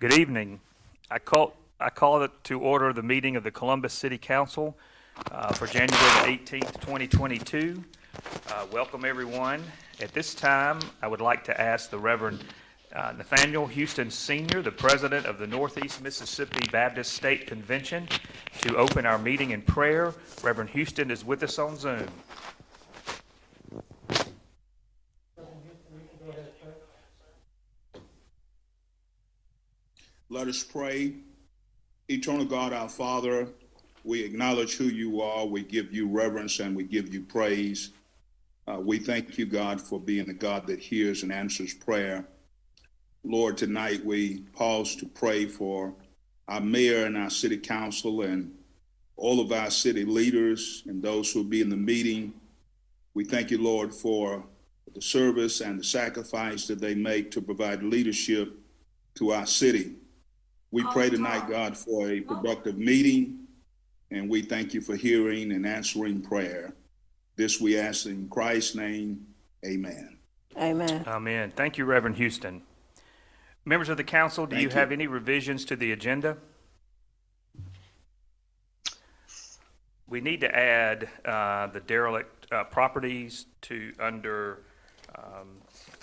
Good evening. I call it to order the meeting of the Columbus City Council for January the 18th, 2022. Welcome, everyone. At this time, I would like to ask the Reverend Nathaniel Houston Sr., the President of the Northeast Mississippi Baptist State Convention, to open our meeting in prayer. Reverend Houston is with us on Zoom. Let us pray. Eternal God, our Father, we acknowledge who you are. We give you reverence and we give you praise. We thank you, God, for being the God that hears and answers prayer. Lord, tonight we pause to pray for our mayor and our city council and all of our city leaders and those who will be in the meeting. We thank you, Lord, for the service and the sacrifice that they make to provide leadership to our city. We pray tonight, God, for a productive meeting, and we thank you for hearing and answering prayer. This we ask in Christ's name, amen. Amen. Amen. Thank you, Reverend Houston. Members of the council, do you have any revisions to the agenda? We need to add the derelict properties to under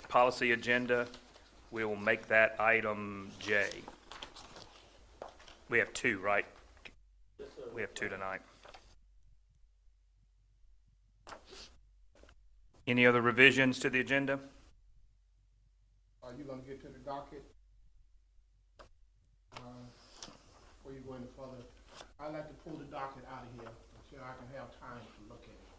policy agenda. We will make that item J. We have two, right? Yes, sir. We have two tonight. Any other revisions to the agenda? Are you gonna get to the docket? Before you go any further, I'd like to pull the docket out of here until I can have time to look at it.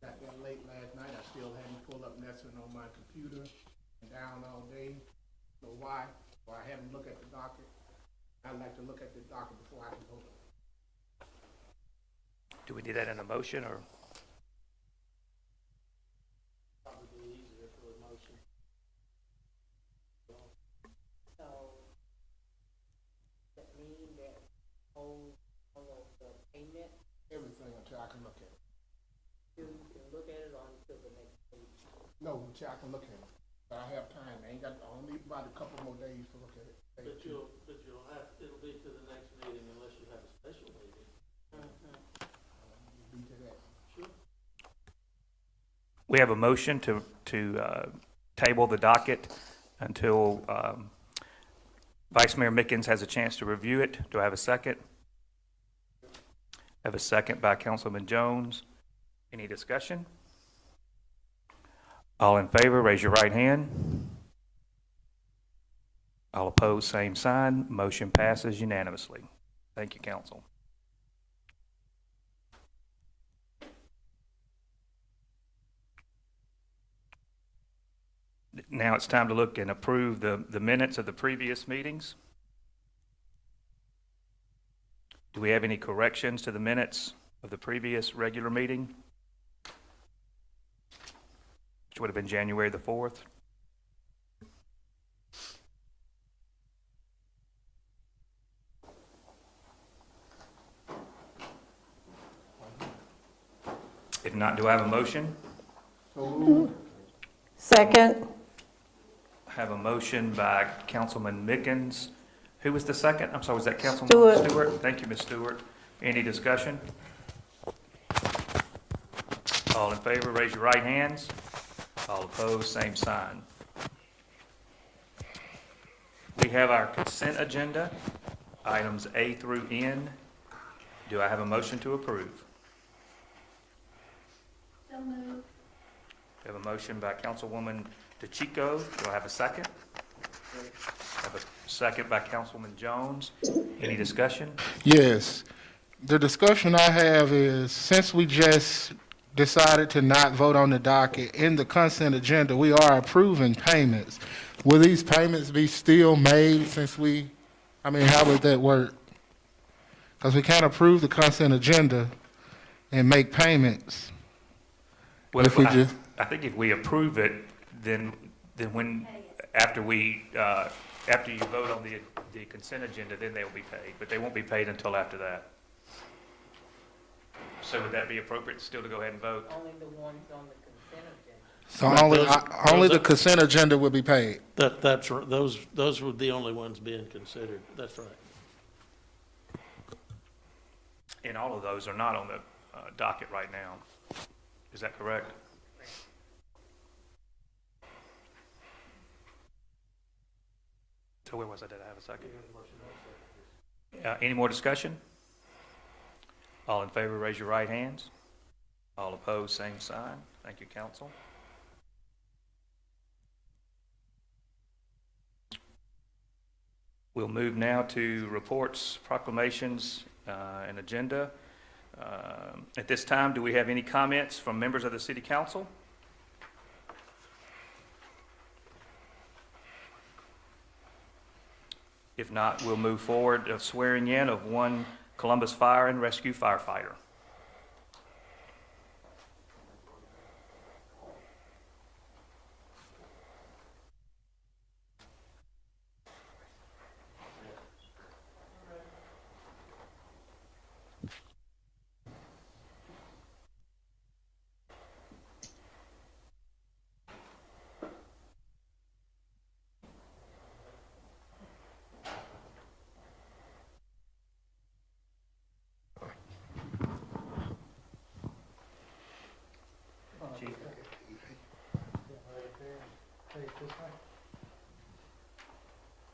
Got that late last night, I still hadn't pulled up Nessun on my computer and down all day. So why I haven't looked at the docket? I'd like to look at the docket before I can vote. Do we need that in a motion or? Probably easier for a motion. So, that mean that all of the payment, Everything until I can look at it. you can look at it on until the next page. No, until I can look at it. But I have time. I only need about a couple more days to look at it. But you'll have, it'll be to the next meeting unless you have a special meeting. Be to that. Sure. We have a motion to table the docket until Vice Mayor Mickens has a chance to review it. Do I have a second? I have a second by Councilman Jones. Any discussion? All in favor, raise your right hand. All opposed, same sign. Motion passes unanimously. Thank you, council. Now it's time to look and approve the minutes of the previous meetings. Do we have any corrections to the minutes of the previous regular meeting, which would have been January the 4th? If not, do I have a motion? Second. I have a motion by Councilman Mickens. Who was the second? I'm sorry, was that Councilman Stewart? Thank you, Ms. Stewart. Any discussion? All in favor, raise your right hands. All opposed, same sign. We have our consent agenda, items A through N. Do I have a motion to approve? So moved. We have a motion by Councilwoman DeChico. Do I have a second? I have a second by Councilman Jones. Any discussion? Yes. The discussion I have is, since we just decided to not vote on the docket, in the consent agenda, we are approving payments. Will these payments be still made how would that work? Because we can't approve the consent agenda and make payments. Well, If we I just- I think if we approve it, then when, after you vote on the consent agenda, then they'll be paid, but they won't be paid until after that. So would that be appropriate still to go ahead and vote? Only the ones on the consent agenda. So Right, only, those- only the those- consent agenda will be paid. That's, those were the only ones being considered. That's right. And all of those are not on the docket right now. Is that correct? So where was I? Did I have a second? Any more discussion? All in favor, raise your right hands. All opposed, same sign. Thank you, council. We'll move now to reports, proclamations, and agenda. At this time, do we have any comments from members of the city council? If not, we'll move forward of swearing in of one Columbus Fire and Rescue firefighter.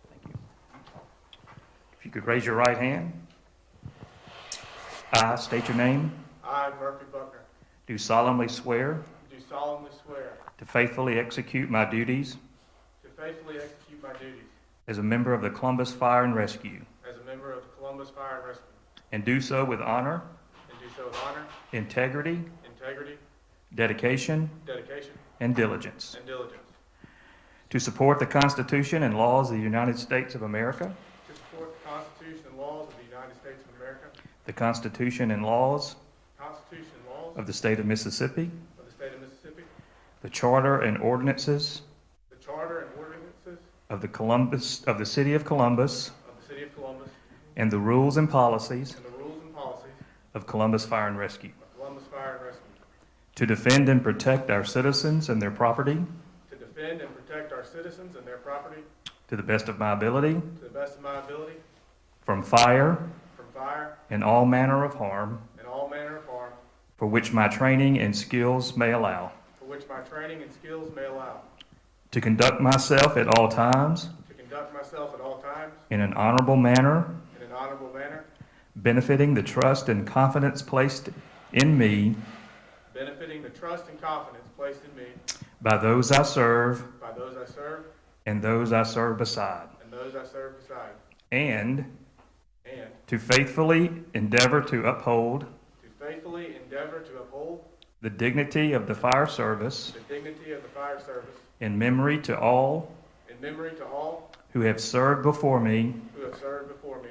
Thank you. If you could raise your right hand. I state your name. I, Murphy Buckner, Do solemnly swear do solemnly swear to faithfully execute my duties to faithfully execute my duties as a member of the Columbus Fire and Rescue, as a member of the Columbus Fire and Rescue, and do so with honor, and do so with honor, integrity, integrity, dedication, dedication, and diligence. and diligence, To support the Constitution and laws of the United States of America, to support the Constitution and laws of the United States of America, the Constitution and laws Constitution and laws of the State of Mississippi, of the State of Mississippi, the Charter and ordinances the Charter and ordinances of the City of Columbus, of the City of Columbus, and the rules and policies and the rules and policies of Columbus Fire and Rescue. of Columbus Fire and Rescue, To defend and protect our citizens and their property to defend and protect our citizens and their property to the best of my ability, to the best of my ability, from fire from fire and all manner of harm, and all manner of harm, for which my training and skills may allow. for which my training and skills may allow, To conduct myself at all times to conduct myself at all times in an honorable manner, in an honorable manner, benefiting the trust and confidence placed in me benefiting the trust and confidence placed in me by those I serve by those I serve and those I serve beside. and those I serve beside, And and to faithfully endeavor to uphold to faithfully endeavor to uphold the dignity of the fire service the dignity of the fire service in memory to all in memory to all who have served before me, who have served before me,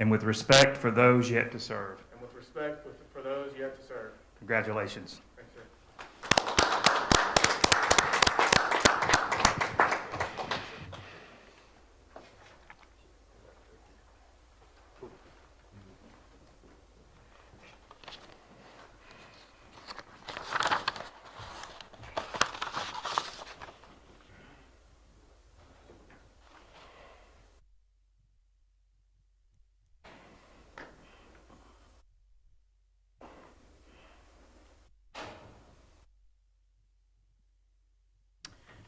and with respect for those yet to serve. and with respect for those yet to serve. Congratulations. Thanks, sir.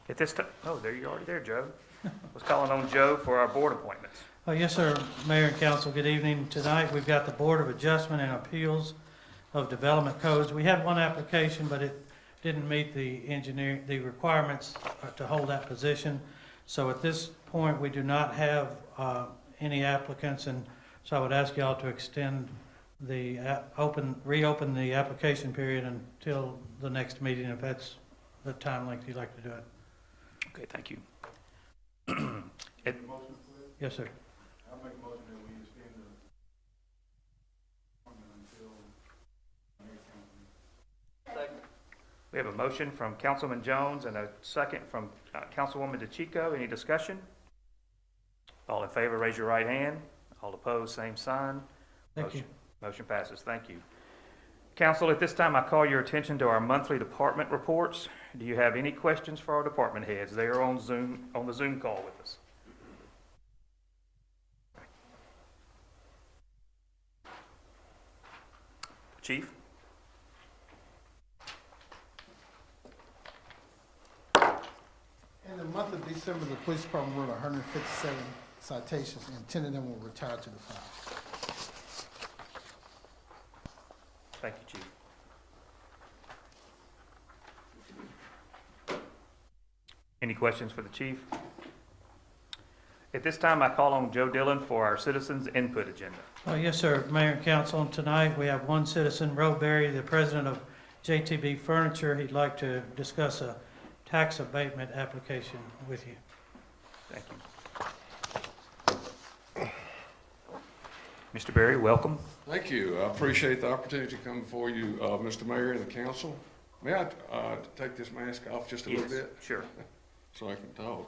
At this time, oh, there you're already there, Joe. I was calling on Joe for our board appointments. Yes, sir. Mayor and council, good evening. Tonight, we've got the Board of Adjustment and Appeals of Development Codes. We had one application, but it didn't meet the requirements to hold that position. So at this point, we do not have any applicants, and so I would ask y'all to extend the, reopen the application period until the next meeting, if that's the time length you'd like to do it. Okay, thank you. Yes, sir. I'll make a motion that we extend the appointment until We have a motion from Councilman Jones and a second from Councilwoman DeChico. Any discussion? All in favor, raise your right hand. All opposed, same sign. Thank you. Motion passes. Thank you. Council, at this time, I call your attention to our monthly department reports. Do you have any questions for our department heads? They are on Zoom, on the Zoom call with us. Chief? In the month of December, the police department wrote 157 citations, and 10 of them were retired to the file. Thank you, Chief. Any questions for the chief? At this time, I call on Joe Dillon for our citizens' input agenda. Yes, sir, Mayor and Council. Tonight, we have one citizen, Roberry, the president of JTB Furniture. He'd like to discuss a tax abatement application with you. Thank you. Mr. Berry, welcome. Thank you. I appreciate the opportunity to come before you, Mr. Mayor and the council. May I take this mask off just a little Yes, bit sure. so I can talk?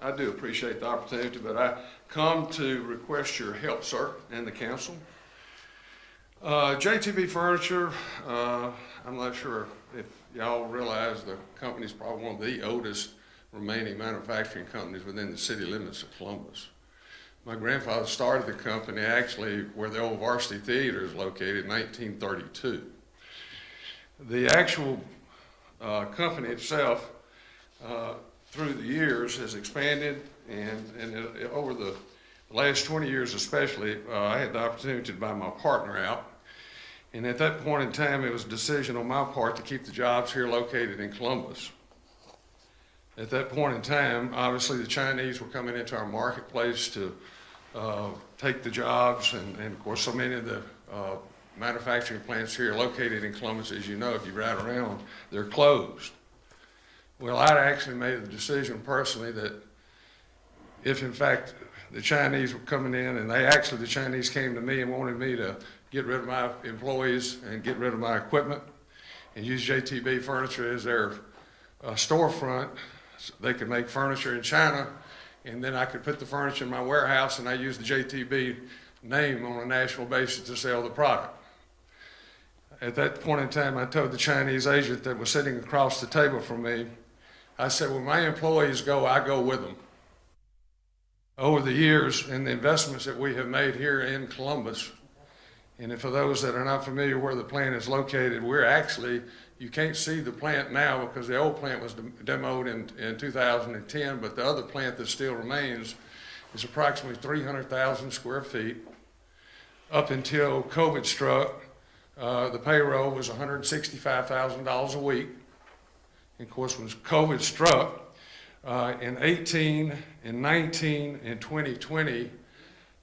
I do appreciate the opportunity, but I come to request your help, sir, and the council. JTB Furniture, I'm not sure if y'all realize the company's probably one of the oldest remaining manufacturing companies within the city limits of Columbus. My grandfather started the company actually where the old Varsity Theater is located in 1932. The actual company itself, through the years, has expanded, and over the last 20 years especially, I had the opportunity to buy my partner out. And at that point in time, it was a decision on my part to keep the jobs here located in Columbus. At that point in time, obviously the Chinese were coming into our marketplace to take the jobs, and of course so many of the manufacturing plants here located in Columbus, as you know, if you ride around, they're closed. Well, I actually made the decision personally that if in fact the Chinese were coming in, and the Chinese came to me and wanted me to get rid of my employees and get rid of my equipment and use JTB Furniture as their storefront, so they could make furniture in China, and then I could put the furniture in my warehouse and I use the JTB name on a national basis to sell the product. At that point in time, I told the Chinese agent that was sitting across the table from me, I said, when my employees go, I go with them. Over the years and the investments that we have made here in Columbus, and for those that are not familiar where the plant is located, we're actually, you can't see the plant now because the old plant was demoed in 2010, but the other plant that still remains is approximately 300,000 square feet. Up until COVID struck, the payroll was $165,000 a week. And of course, when COVID struck, in 18, in 19, and 2020,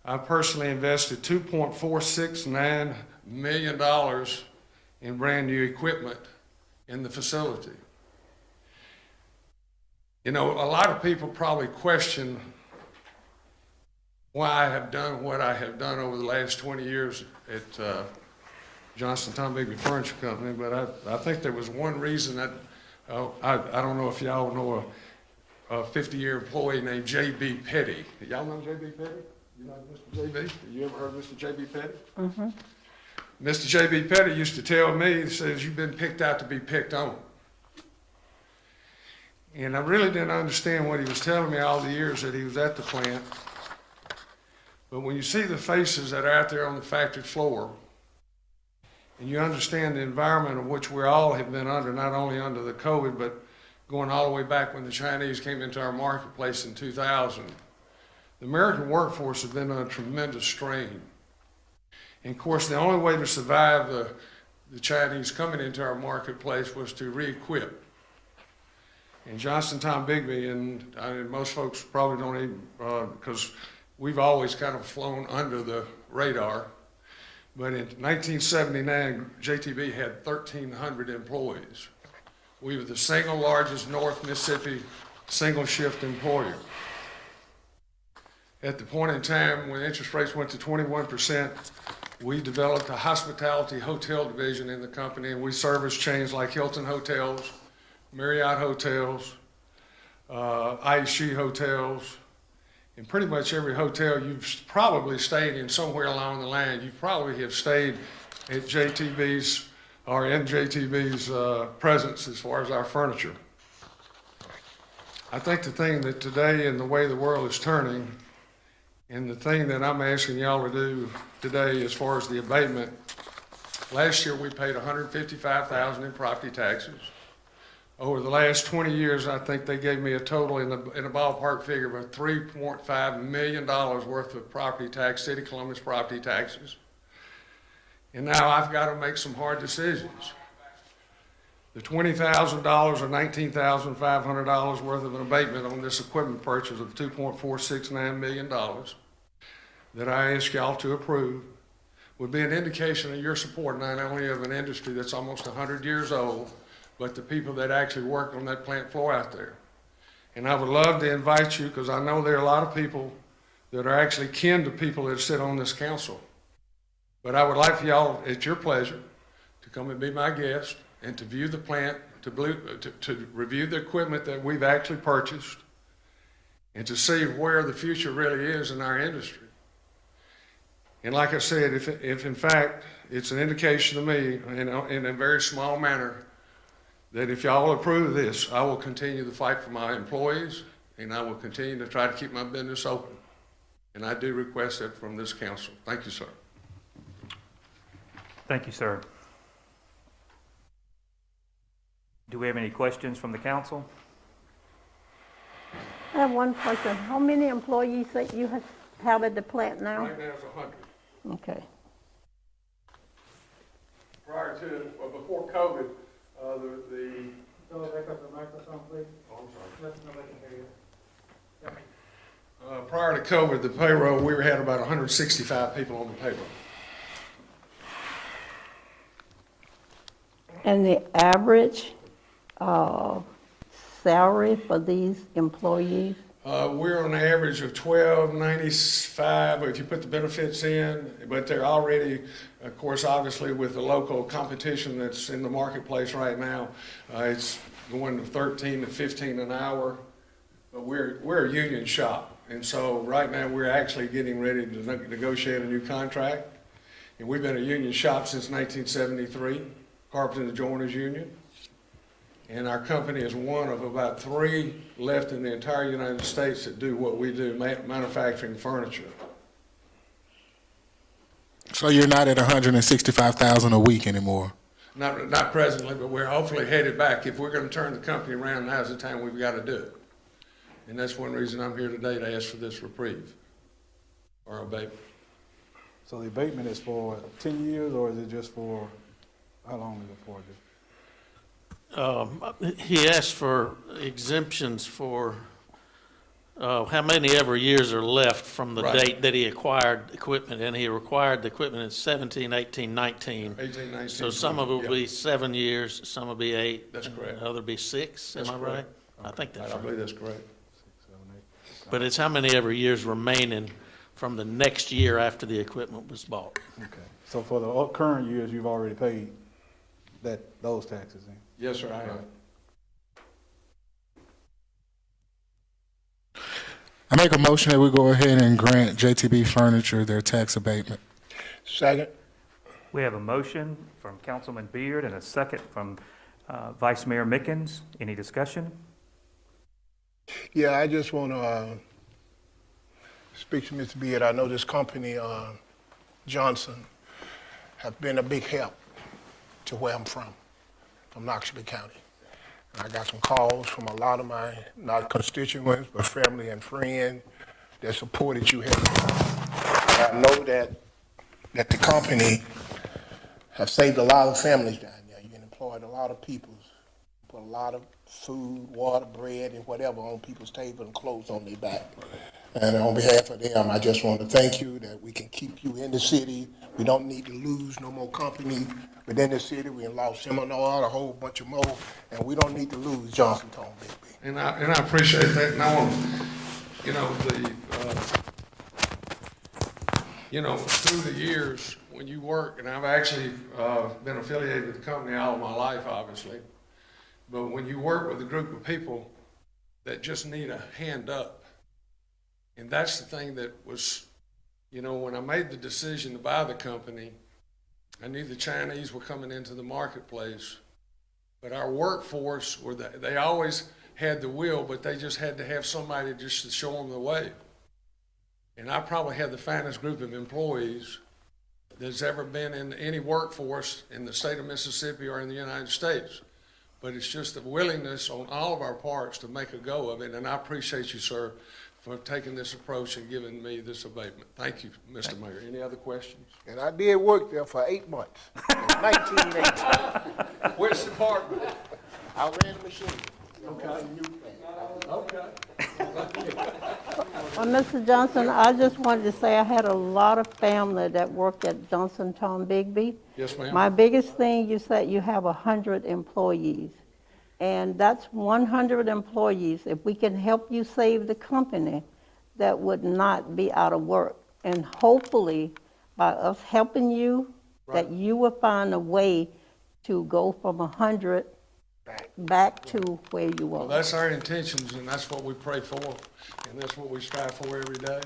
I personally invested $2.469 million in brand new equipment in the facility. You know, a lot of people probably question why I have done what I have done over the last 20 years at Johnston Tom Bigby Furniture Company, but I think there was one reason that, I don't know if y'all know a 50-year employee named J.B. Petty. Y'all know J.B. Petty? You know Mr. J.B.? You ever heard of Mr. J.B. Petty? Mm-hmm. Mr. J.B. Petty used to tell me, he says, you've been picked out to be picked on. And I really didn't understand what he was telling me all the years that he was at the plant. But when you see the faces that are out there on the factory floor, and you understand the environment of which we all have been under, not only under the COVID, but going all the way back when the Chinese came into our marketplace in 2000, the American workforce has been under tremendous strain. And of course, the only way to survive the Chinese coming into our marketplace was to re-equip. And Johnston Tom Bigby, and most folks probably don't even, because we've always kind of flown under the radar, but in 1979, JTB had 1,300 employees. We were the single largest North Mississippi single shift employer. At the point in time when interest rates went to 21%, we developed a hospitality hotel division in the company, and we service chains like Hilton Hotels, Marriott Hotels, IHG Hotels, and pretty much every hotel you've probably stayed in somewhere along the line. You probably have stayed at JTB's, or in JTB's presence as far as our furniture. I think the thing that today and the way the world is turning, and the thing that I'm asking y'all to do today as far as the abatement, last year we paid $155,000 in property taxes. Over the last 20 years, I think they gave me a total in a ballpark figure of $3.5 million worth of property tax, City of Columbus property taxes. And now I've got to make some hard decisions. The $20,000 or $19,500 worth of an abatement on this equipment purchase of $2.469 million that I ask y'all to approve would be an indication of your support, not only of an industry that's almost 100 years old, but the people that actually work on that plant floor out there. And I would love to invite you, because I know there are a lot of people that are actually kin to people that sit on this council. But I would like for y'all, at your pleasure, to come and be my guest and to view the plant, to review the equipment that we've actually purchased, and to see where the future really is in our industry. And like I said, if in fact it's an indication to me in a very small manner that if y'all approve this, I will continue to fight for my employees, and I will continue to try to keep my business open. And I do request that from this council. Thank you, sir. Thank you, sir. Do we have any questions from the council? I have one question. How many employees that you have at the plant now? Right now it's 100. Okay. Prior to, well, before COVID, the So back up the microphone, please. oh, I'm sorry. Let nobody can hear you. Prior to COVID, the payroll, we had about 165 people on the payroll. And the average salary for these employees? We're on an average of $12.95 if you put the benefits in, but they're already, of course, obviously with the local competition that's in the marketplace right now, it's going to $13 to $15 an hour. But we're a union shop, and so right now we're actually getting ready to negotiate a new contract. And we've been a union shop since 1973, Carpenters and Joiners Union. And our company is one of about 3 left in the entire United States that do what we do, manufacturing furniture. So you're not at 165,000 a week anymore? Not presently, but we're hopefully headed back. If we're going to turn the company around, now's the time we've got to do it. And that's one reason I'm here today, to ask for this reprieve or abatement. So the abatement is for 10 years, or is it just for, how long is it for? He asked for exemptions for how many ever years are left from the Right. date that he acquired equipment, and he acquired the equipment in 17, 18, 19. 18, 19. So some of it will yeah. be 7 years, some will be 8. That's correct. and Other be 6, am That's I right? correct. I think that's I believe right. that's correct. 6, 7, 8. But it's how many ever years remaining from the next year after the equipment was bought. Okay. So for the current years, you've already paid those taxes in? Yes, sir, I have. I make a motion that we go ahead and grant JTB Furniture their tax abatement. Second. We have a motion from Councilman Beard and a second from Vice Mayor Mickens. Any discussion? Yeah, I just want to speak to Mr. Beard. I know this company, Johnson, have been a big help to where I'm from Knoxville County. And I got some calls from a lot of my, not constituents, but family and friends that supported you here. And I know that the company have saved a lot of families down there. You employed a lot of people, put a lot of food, water, bread, and whatever on people's table and clothes on their back. And on behalf of them, I just want to thank you that we can keep you in the city. We don't need to lose no more company within the city. We lost Seminole, a whole bunch of more, and we don't need to lose Johnsontown, baby. And I appreciate that. And I want, through the years, when you work, and I've actually been affiliated with the company all of my life, obviously, but when you work with a group of people that just need a hand up, and that's the thing that was, when I made the decision to buy the company, I knew the Chinese were coming into the marketplace, but our workforce they always had the will, but they just had to have somebody just to show them the way. And I probably had the finest group of employees that's ever been in any workforce in the state of Mississippi or in the United States. But it's just the willingness on all of our parts to make a go of it. And I appreciate you, sir, for taking this approach and giving me this abatement. Thank you, Mr. Mayor. Any other questions? And I did work there for 8 months, in 1980. Which department? I ran the machine. Okay. Okay. Mr. Johnson, I just wanted to say I had a lot of family that worked at Johnson Tom Bigby. Yes, ma'am. My biggest thing, you said you have 100 employees. And that's 100 employees. If we can help you save the company, that would not be out of work. And hopefully, by us helping you, that you will find a way to go from 100 back to where you Well, are. that's our intentions, and that's what we pray for, and that's what we strive for every day.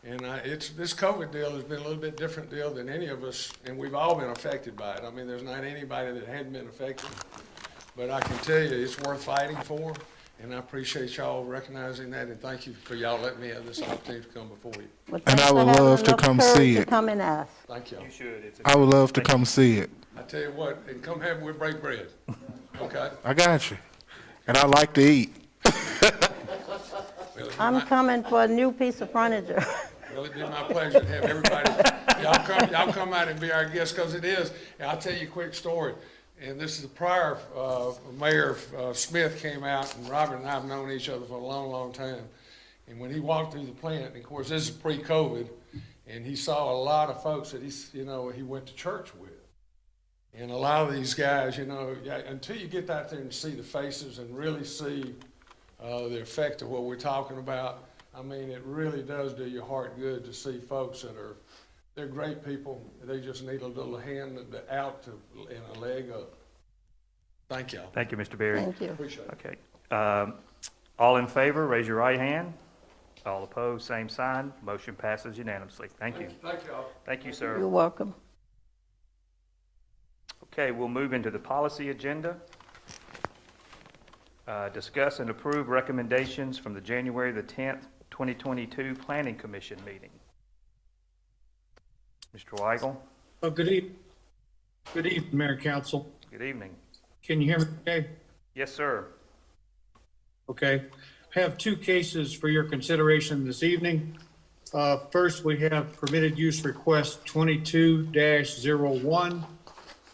And this COVID deal has been a little bit different deal than any of us, and we've all been affected by it. I mean, there's not anybody that hadn't been affected. But I can tell you, it's worth fighting for, and I appreciate y'all recognizing that, and thank you for y'all letting me have this opportunity to come before you. Well, And thanks I for would having love to enough come courage see to it. come and ask. Thank y'all. You should. It's I would love to come see it. I tell you what, and come have, we'll break bread, okay? I got you. And I like to eat. Well, I'm coming for a new piece of furniture. Well, it'd be my pleasure to have everybody, y'all come out and be our guests, because it is. And I'll tell you a quick story. And this is the prior Mayor Smith came out, and Robert and I have known each other for a long, long time. And when he walked through the plant, and of course, this is pre-COVID, and he saw a lot of folks that he went to church with. And a lot of these guys, until you get out there and see the faces and really see the effect of what we're talking about, I mean, it really does do your heart good to see folks they're great people. They just need a little hand out and a leg up. Thank y'all. Thank you, Mr. Berry. Thank you. Appreciate it. Okay. All in favor, raise your right hand. All opposed, same sign. Motion passes unanimously. Thank you. Thank y'all. Thank you, You're sir. welcome. Okay, we'll move into the policy agenda. Discuss and approve recommendations from the January the 10th, 2022 Planning Commission meeting. Mr. Weigel, Oh, good evening, Mayor and Council. good evening. Can you hear me okay? Yes, sir. Okay. I have two cases for your consideration this evening. First, we have permitted use request 22-01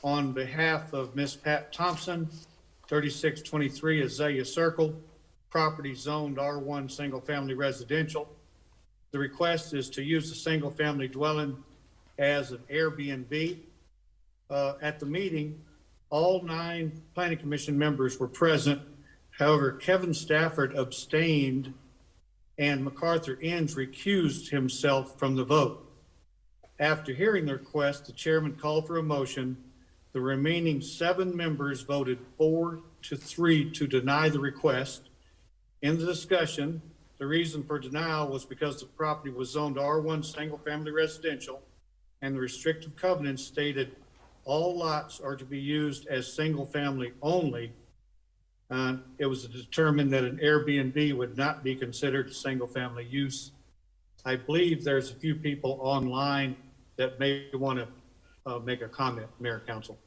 on behalf of Ms. Pat Thompson, 3623 Azalea Circle, property zoned R1 Single Family Residential. The request is to use the single family dwelling as an Airbnb. At the meeting, all 9 Planning Commission members were present. However, Kevin Stafford abstained and MacArthur Inns recused himself from the vote. After hearing the request, the chairman called for a motion. The remaining 7 members voted 4-3 to deny the request. In the discussion, the reason for denial was because the property was zoned R1 Single Family Residential, and the restrictive covenant stated all lots are to be used as single family only. It was determined that an Airbnb would not be considered single family use. I believe there's a few people online that may want to make a comment, Mayor, Council.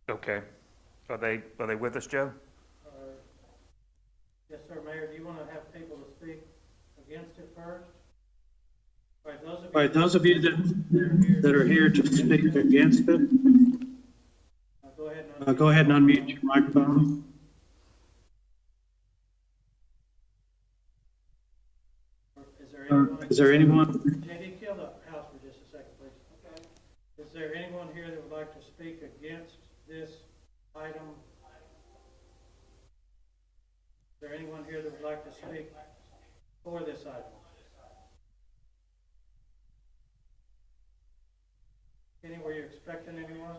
Okay. Are they with us, Joe? Yes, sir, Mayor, do you want to have people to speak against it first? All right, those of you that are here to speak against it, go ahead and unmute your microphone. Is there anyone? JD, kill the house for just a second, please. Okay. Is there anyone here that would like to speak against this item? Is there anyone here that would like to speak for this item? Kenny, were you expecting anyone?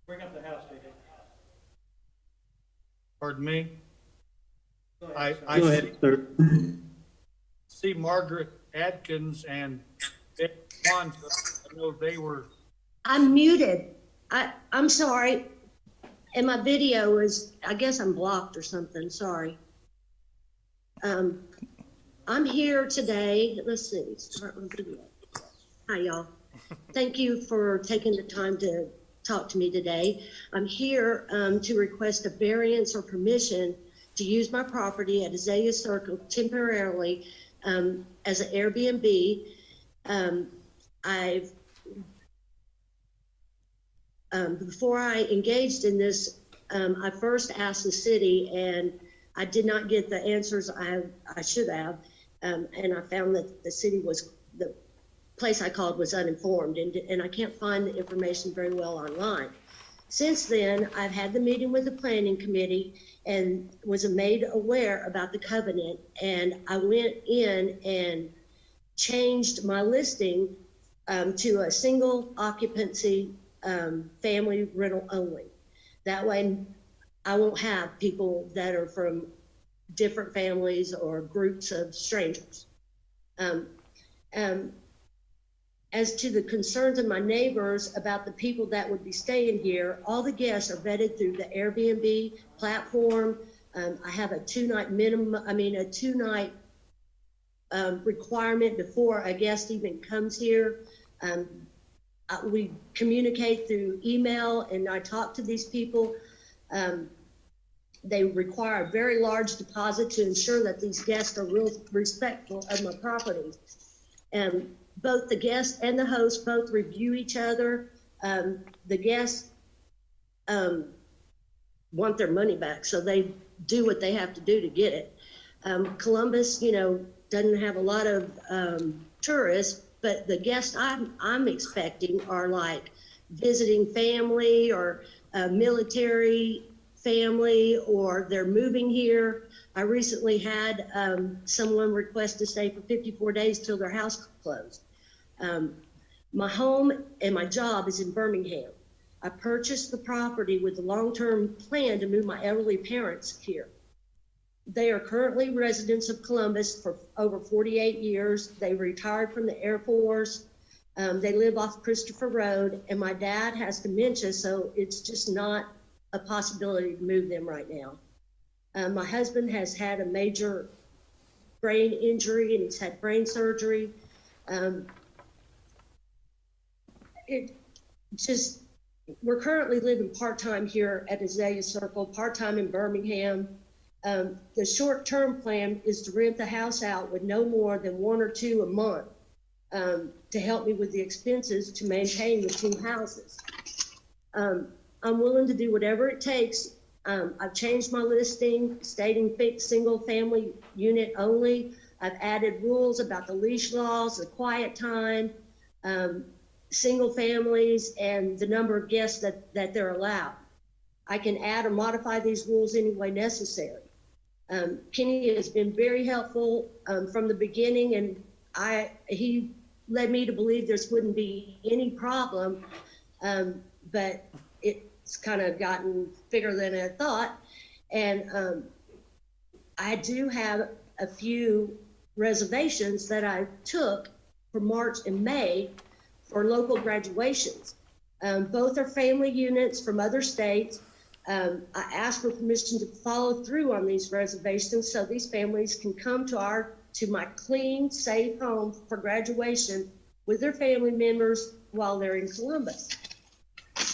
Bring up the house, JD. Pardon me? I Go ahead, sir. see Margaret Adkins and Vic Swanson. I know they were, I'm muted. I'm sorry. And my video is, I guess I'm blocked or something, sorry. I'm here today, let's see, start with video. Hi, y'all. Thank you for taking the time to talk to me today. I'm here to request a variance or permission to use my property at Azalea Circle temporarily as an Airbnb. Before I engaged in this, I first asked the city, and I did not get the answers I should have, and I found that the place I called was uninformed, and I can't find the information very well online. Since then, I've had the meeting with the planning committee and was made aware about the covenant, and I went in and changed my listing to a single occupancy family rental only. That way I won't have people that are from different families or groups of strangers. As to the concerns of my neighbors about the people that would be staying here, all the guests are vetted through the Airbnb platform. I have a two-night requirement before a guest even comes here. We communicate through email, and I talk to these people. They require a very large deposit to ensure that these guests are real respectful of my property. Both the guest and the host both review each other. The guests want their money back, so they do what they have to do to get it. Columbus, doesn't have a lot of tourists, but the guests I'm expecting are like visiting family or military family, or they're moving here. I recently had someone request to stay for 54 days till their house closed. My home and my job is in Birmingham. I purchased the property with a long-term plan to move my elderly parents here. They are currently residents of Columbus for over 48 years. They retired from the Air Force. They live off Christopher Road, and my dad has dementia, so it's just not a possibility to move them right now. My husband has had a major brain injury, and he's had brain surgery. We're currently living part-time here at Azalea Circle, part-time in Birmingham. The short-term plan is to rent the house out with no more than 1 or 2 a month to help me with the expenses to maintain the 2 houses. I'm willing to do whatever it takes. I've changed my listing, stating fixed single-family unit only. I've added rules about the leash laws, the quiet time, single families, and the number of guests that they're allowed. I can add or modify these rules any way necessary. Kenny has been very helpful from the beginning, and he led me to believe there wouldn't be any problem, but it's kind of gotten bigger than I thought. And I do have a few reservations that I took for March and May for local graduations. Both are family units from other states. I asked for permission to follow through on these reservations so these families can come to my clean, safe home for graduation with their family members while they're in Columbus.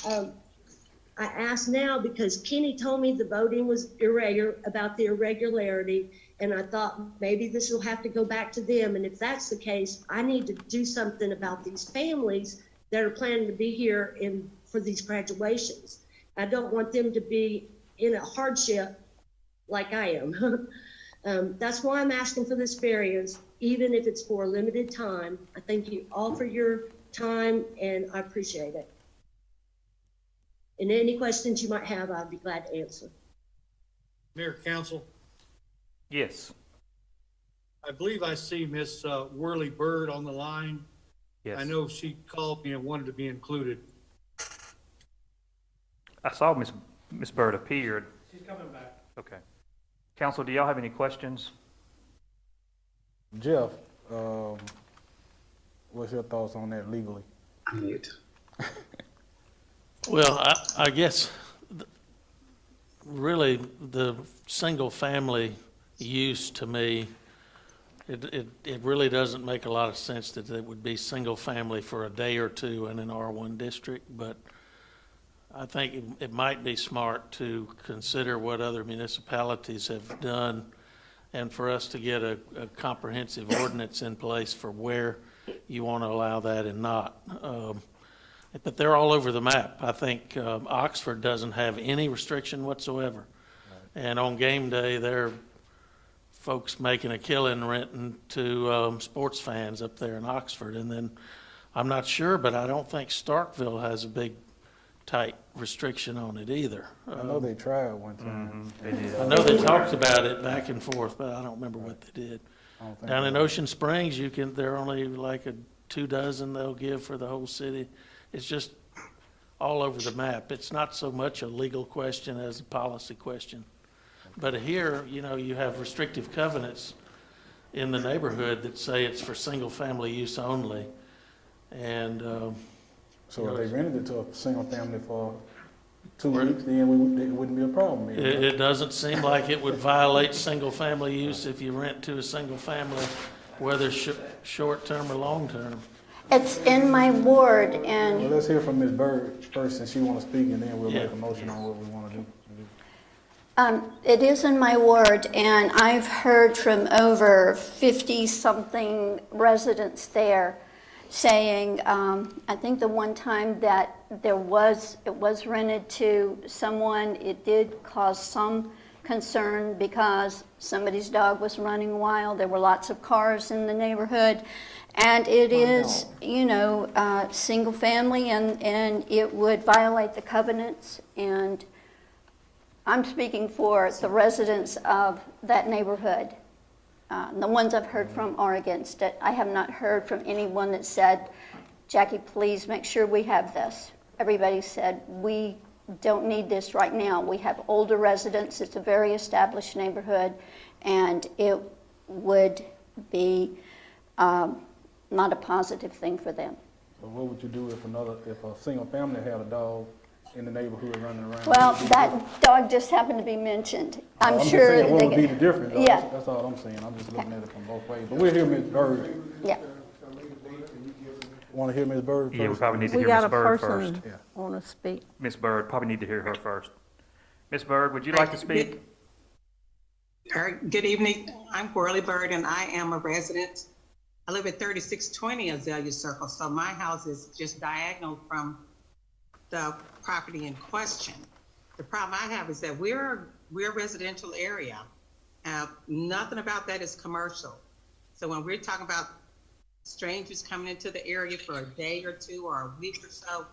I asked now because Kenny told me the voting was irregular, about the irregularity, and I thought maybe this will have to go back to them. And if that's the case, I need to do something about these families that are planning to be here for these graduations. I don't want them to be in a hardship like I am. That's why I'm asking for this variance, even if it's for a limited time. I thank you all for your time, and I appreciate it. And any questions you might have, I'd be glad to answer. Mayor, Council, Yes. I believe I see Miss Whirly Bird on the line. Yes. I know she called me and wanted to be included. I saw Miss Bird appeared. She's coming back. Okay. Council, do y'all have any questions? Jeff, what's your thoughts on that legally? Well, I guess really the single-family use to me, it really doesn't make a lot of sense that it would be single-family for a day or two in an R1 district, but I think it might be smart to consider what other municipalities have done and for us to get a comprehensive ordinance in place for where you want to allow that and not. But they're all over the map. I think Oxford doesn't have any restriction whatsoever. And on game day, there are folks making a killing renting to sports fans up there in Oxford. And then I'm not sure, but I don't think Starkville has a big, tight restriction on it either. I know they tried one time. They did. I know they talked about it back and forth, but I don't remember what they did. I don't think Down in they- Ocean Springs, there are only like 2 dozen they'll give for the whole city. It's just all over the map. It's not so much a legal question as a policy question. But here, you have restrictive covenants in the neighborhood that say it's for single-family use only. And, So if they rented it to a single family for 2 weeks, then it wouldn't be a problem. it doesn't seem like it would violate single-family use if you rent to a single family, whether short-term or long-term. It's in my ward, Well, and let's hear from Ms. Bird first, since she want to speak, and then we'll Yeah. make a motion on what we want to do. it is in my ward, and I've heard from over 50-something residents there saying, I think the one time that it was rented to someone, it did cause some concern because somebody's dog was running wild. There were lots of cars in the neighborhood. And it is, single family, and it would violate the covenants. And I'm speaking for the residents of that neighborhood. The ones I've heard from are against it. I have not heard from anyone that said, Jackie, please make sure we have this. Everybody said, we don't need this right now. We have older residents. It's a very established neighborhood, and it would be not a positive thing for them. So what would you do if a single family had a dog in the neighborhood running around? Well, that dog just happened to be mentioned. I'm just sure. saying, what would be the difference? though? Yeah. That's all I'm saying. I'm just looking at it from both ways. But we'll hear Ms. Bird. Yeah. Want to hear Ms. Bird first? Yeah, we probably need to We hear got Ms. a Bird first. person want to speak. Ms. Bird, probably need to hear her first. Ms. Bird, would you like to speak? Good evening. I'm Corley Bird, and I am a resident. I live at 3620 Azalea Circle, so my house is just diagonal from the property in question. The problem I have is that we're a residential area. Nothing about that is commercial. So when we're talking about strangers coming into the area for a day or two or a week or so,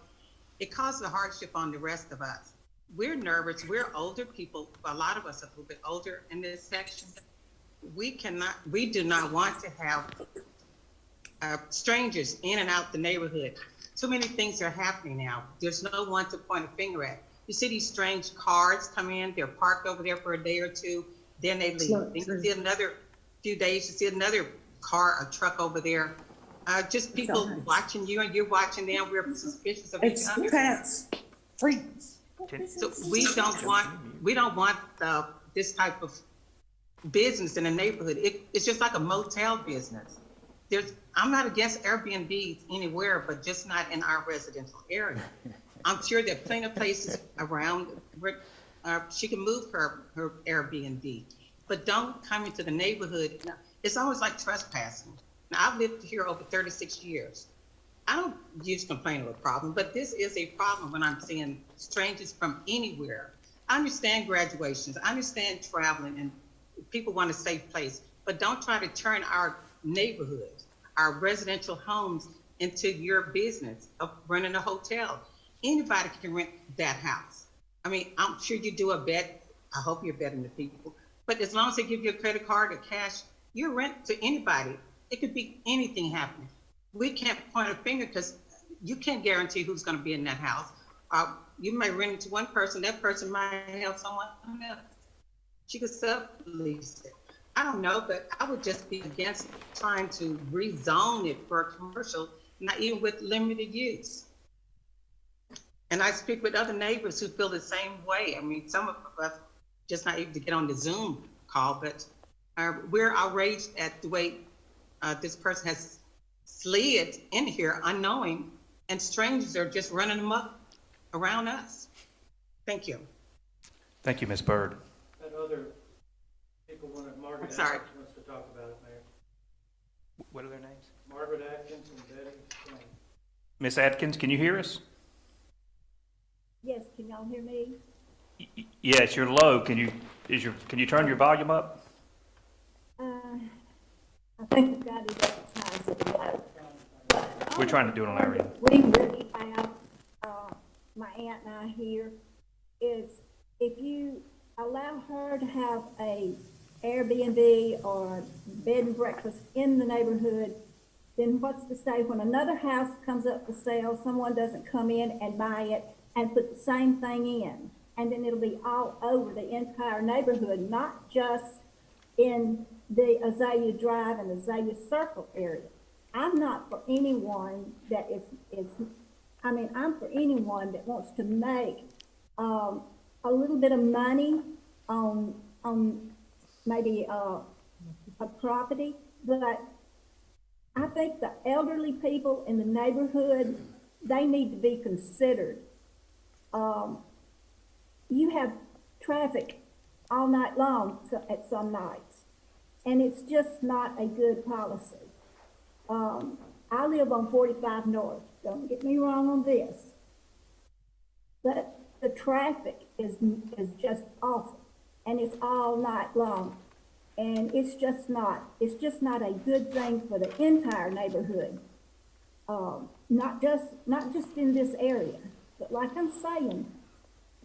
it causes a hardship on the rest of us. We're nervous. We're older people. A lot of us are a little bit older in this section. We do not want to have strangers in and out the neighborhood. Too many things are happening now. There's no one to point a finger at. You see these strange cars come in, they're parked over there for a day or two, then they leave. Then you see another few days, you see another car or truck over there. Just people watching you and you're watching them. We're suspicious of each other. Cats, freaks. So we don't want this type of business in the neighborhood. It's just like a motel business. I'm not against Airbnbs anywhere, but just not in our residential area. I'm sure there are plenty of places around where she can move her Airbnb, but don't come into the neighborhood. It's always like trespassing. Now, I've lived here over 36 years. I don't use complaint of a problem, but this is a problem when I'm seeing strangers from anywhere. I understand graduations, I understand traveling, and people want a safe place, but don't try to turn our neighborhood, our residential homes into your business of running a hotel. Anybody can rent that house. I mean, I'm sure you do a bet. I hope you're betting the people, but as long as they give you a credit card or cash, you rent to anybody. It could be anything happening. We can't point a finger because you can't guarantee who's going to be in that house. You may rent it to one person, that person might help someone else. She could sublease it. I don't know, but I would just be against trying to rezone it for commercial, not even with limited use. And I speak with other neighbors who feel the same way. I mean, some of us just not able to get on the Zoom call, but we're outraged at the way this person has slid in here unknowing, and strangers are just running them up around us. Thank you. Thank you, Ms. Byrd. That other people wanted, Margaret I'm sorry. Atkins wants to talk about it, Mayor. What are their names? Margaret Atkins and Betty Swain. Ms. Atkins, can you hear us? Yes, can y'all hear me? Yes, you're low. Can you turn your volume up? I think we've got it advertised at the moment. We're trying to do it on our end. We really have, my aunt and I here, is if you allow her to have a Airbnb or bed and breakfast in the neighborhood, then what's to say when another house comes up for sale, someone doesn't come in and buy it and put the same thing in? And then it'll be all over the entire neighborhood, not just in the Azalea Drive and Azalea Circle area. I'm not for anyone that I'm for anyone that wants to make a little bit of money on maybe a property, but I think the elderly people in the neighborhood, they need to be considered. You have traffic all night long at some nights, and it's just not a good policy. I live on 45 North, don't get me wrong on this, but the traffic is just awful, and it's all night long, and it's just not a good thing for the entire neighborhood. Not just in this area, but like I'm saying,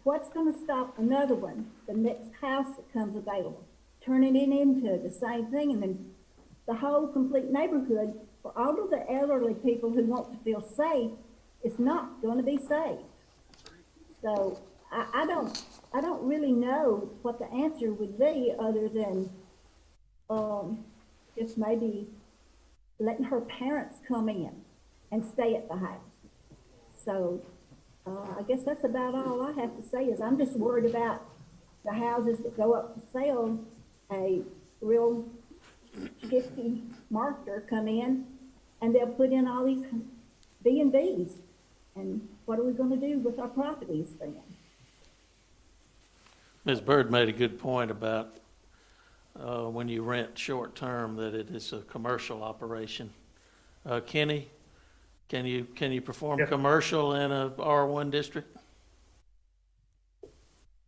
what's going to stop another one, the next house that comes available, turning it into the same thing, and then the whole complete neighborhood, for all of the elderly people who want to feel safe, is not going to be safe. So I don't really know what the answer would be other than just maybe letting her parents come in and stay at the house. So I guess that's about all I have to say. Is I'm just worried about the houses that go up for sale, a real shifty marketer come in and they'll put in all these B&Bs. And what are we going to do with our properties then? Ms. Byrd made a good point about when you rent short-term, that it is a commercial operation. Kenny, can you perform commercial in a R1 district?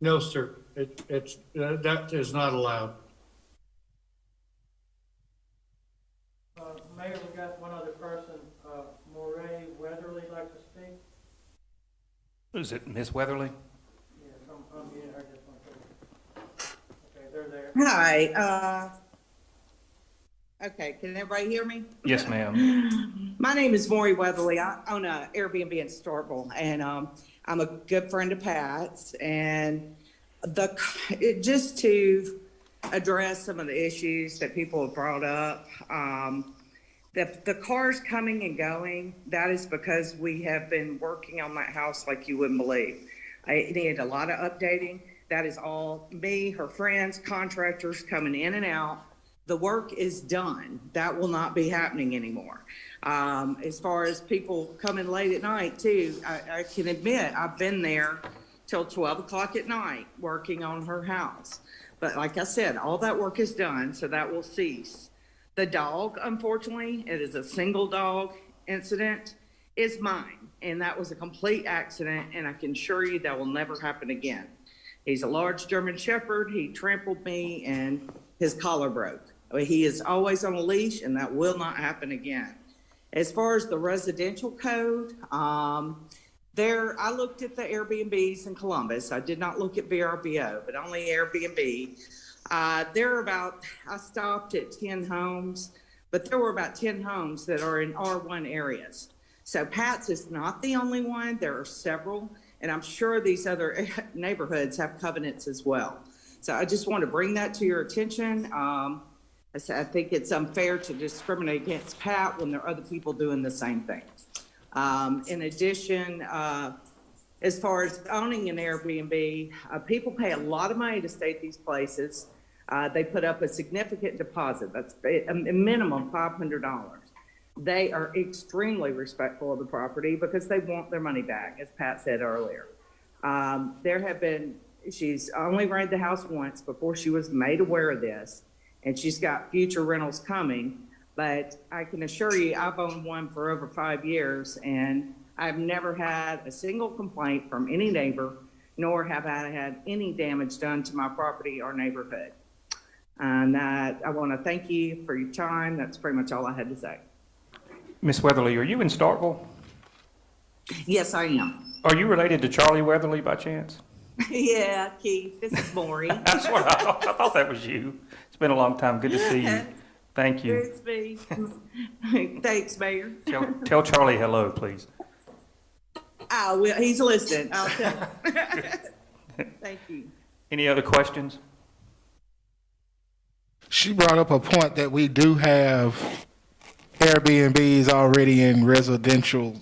No, sir. That is not allowed. Mayor, we got one other person, Moray Weatherly, like to speak. Is it Ms. Weatherly? Yeah, I'm getting her just one second. Okay, they're there. Hi. Okay, can everybody hear me? Yes, ma'am. My name is Maury Weatherly. I own an Airbnb in Starkville, and I'm a good friend of Pat's. And just to address some of the issues that people have brought up, the cars coming and going, that is because we have been working on that house like you wouldn't believe. It needed a lot of updating. That is all me, her friends, contractors coming in and out. The work is done. That will not be happening anymore. As far as people coming late at night too, I can admit I've been there till 12 o'clock at night working on her house. But like I said, all that work is done, so that will cease. The dog, unfortunately, it is a single dog incident, is mine. And that was a complete accident, and I can assure you that will never happen again. He's a large German Shepherd. He trampled me and his collar broke. He is always on a leash, and that will not happen again. As far as the residential code, I looked at the Airbnbs in Columbus. I did not look at VRBO, but only Airbnb. I stopped at 10 homes, but there were about 10 homes that are in R1 areas. So Pat's is not the only one. There are several, and I'm sure these other neighborhoods have covenants as well. So I just want to bring that to your attention. I think it's unfair to discriminate against Pat when there are other people doing the same thing. In addition, as far as owning an Airbnb, people pay a lot of money to stay at these places. They put up a significant deposit. That's a minimum $500. They are extremely respectful of the property because they want their money back, as Pat said earlier. She's only rented the house once before she was made aware of this, and she's got future rentals coming. But I can assure you, I've owned one for over 5 years, and I've never had a single complaint from any neighbor, nor have I had any damage done to my property or neighborhood. And I want to thank you for your time. That's pretty much all I had to say. Ms. Weatherly, are you in Starkville? Yes, I am. Are you related to Charlie Weatherly by chance? Yeah, Keith, this is Maureen. That's what I thought that was you. It's been a long time. Good to see you. Thank you. It's me. Thanks, Mayor. Tell Charlie hello, please. I will. He's listening. I'll tell him. Thank you. Any other questions? She brought up a point that we do have Airbnbs already in residential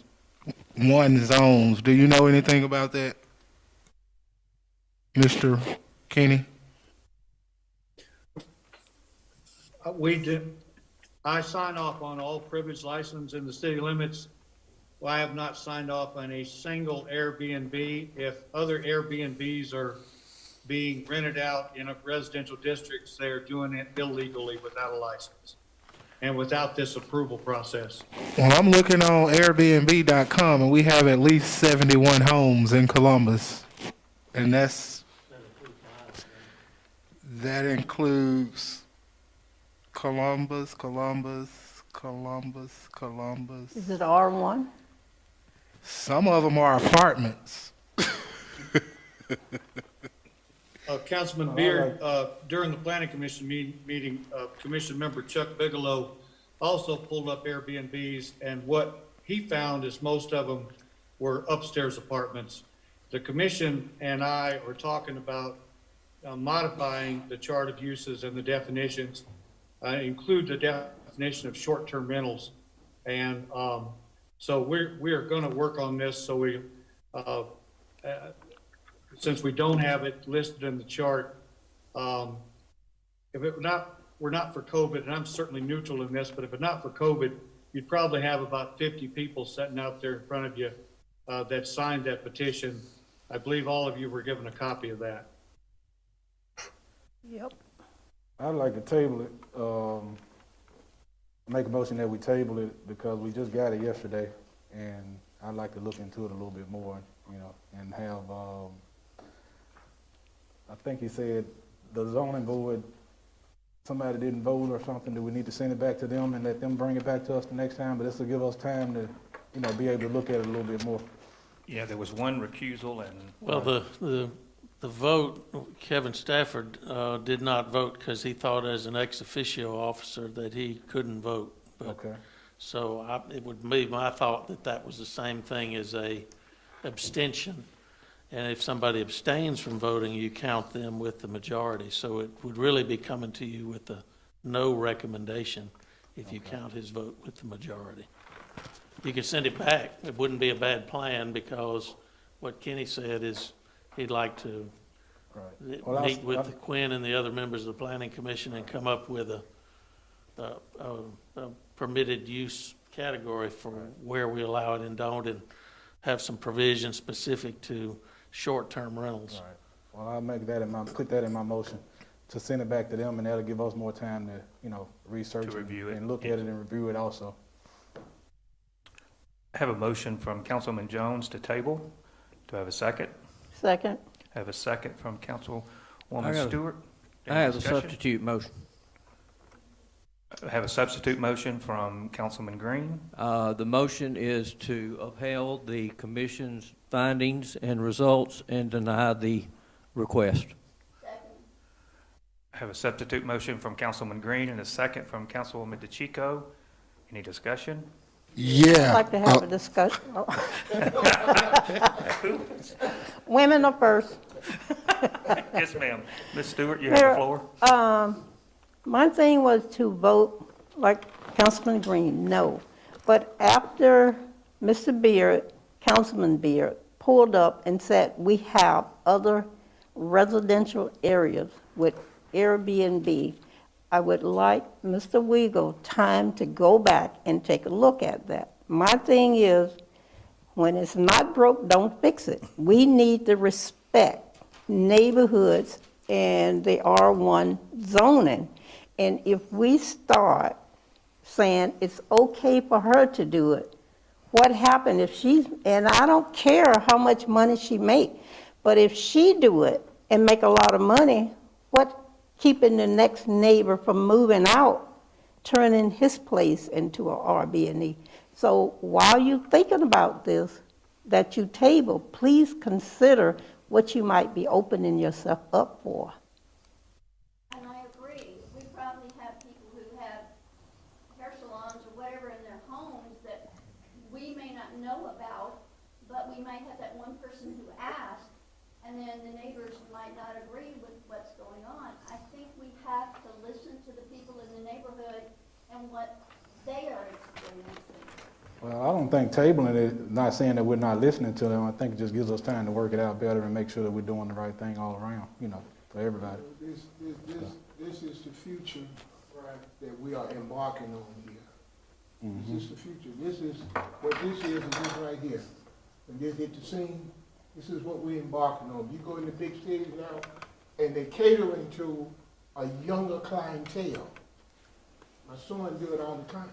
1 zones. Do you know anything about that, Mr. Kenny? We do. I sign off on all privilege license in the city limits. Well, I have not signed off on a single Airbnb. If other Airbnbs are being rented out in residential districts, they're doing it illegally without a license and without this approval process. Well, I'm looking on Airbnb.com, and we have at least 71 homes in Columbus, and that includes Columbus. Is it R1? Some of them are apartments. Councilman Beard, during the planning commission meeting, commission member Chuck Bigelow also pulled up Airbnbs, and what he found is most of them were upstairs apartments. The commission and I are talking about modifying the chart of uses and the definitions, include the definition of short-term rentals. And so we are going to work on this. So we, since we don't have it listed in the chart, if we're not for COVID, and I'm certainly neutral in this, but if it's not for COVID, you'd probably have about 50 people sitting out there in front of you that signed that petition. I believe all of you were given a copy of that. Yep. I'd like to table it, make a motion that we table it because we just got it yesterday, and I'd like to look into it a little bit more, and have, I think he said the zoning board, somebody didn't vote or something, do we need to send it back to them and let them bring it back to us the next time? But this will give us time to, be able to look at it a little bit more. Yeah, there was one recusal and. Well, the vote, Kevin Stafford did not vote because he thought as an ex officio officer that he couldn't vote. But, okay. So it would be my thought that was the same thing as a abstention. And if somebody abstains from voting, you count them with the majority. So it would really be coming to you with a no recommendation if you count his vote with the majority. You could send it back. It wouldn't be a bad plan because what Kenny said is he'd like to meet with Quinn and the other members of the Planning Commission and come up with a permitted use category for where we allow it and don't, and have some provision specific to short-term rentals. Well, I'll put that in my motion to send it back to them, and that'll give us more time to, research and look at it and review it also. I have a motion from Councilman Jones to table. Do I have a second? Second. I have a second from Councilwoman Stewart. I have a substitute motion. I have a substitute motion from Councilman Green. The motion is to upheld the commission's findings and results and deny the request. I have a substitute motion from Councilman Green and a second from Councilwoman DeChico. Any discussion? Yeah. I'd like to have a discussion. Women are first. Yes, ma'am. Ms. Stewart, you have the Mayor, floor. My thing was to vote like Councilman Green, no. But after Mr. Beard, Councilman Beard, pulled up and said, we have other residential areas with Airbnb, I would like Mr. Weigel time to go back and take a look at that. My thing is, when it's not broke, don't fix it. We need to respect neighborhoods and the R1 zoning. And if we start saying it's okay for her to do it, what happened if she's, and I don't care how much money she make, but if she do it and make a lot of money, what keeping the next neighbor from moving out, turning his place into a Airbnb? So while you're thinking about this, that you table, please consider what you might be opening yourself up for. And I agree, we probably have people who have hair salons or whatever in their homes that we may not know about, but we might have that one person who asked, and then the neighbors might not agree with what's going on. I think we have to listen to the people in the neighborhood and what they are experiencing. Well, I don't think tabling it, not saying that we're not listening to them, I think it just gives us time to work it out better and make sure that we're doing the right thing all around, for everybody. This is the future that we are embarking on here. This is the future. This is this right here. When this hit the scene, this is what we're embarking on. You go in the big cities now, and they're catering to a younger clientele. My son do it all the time.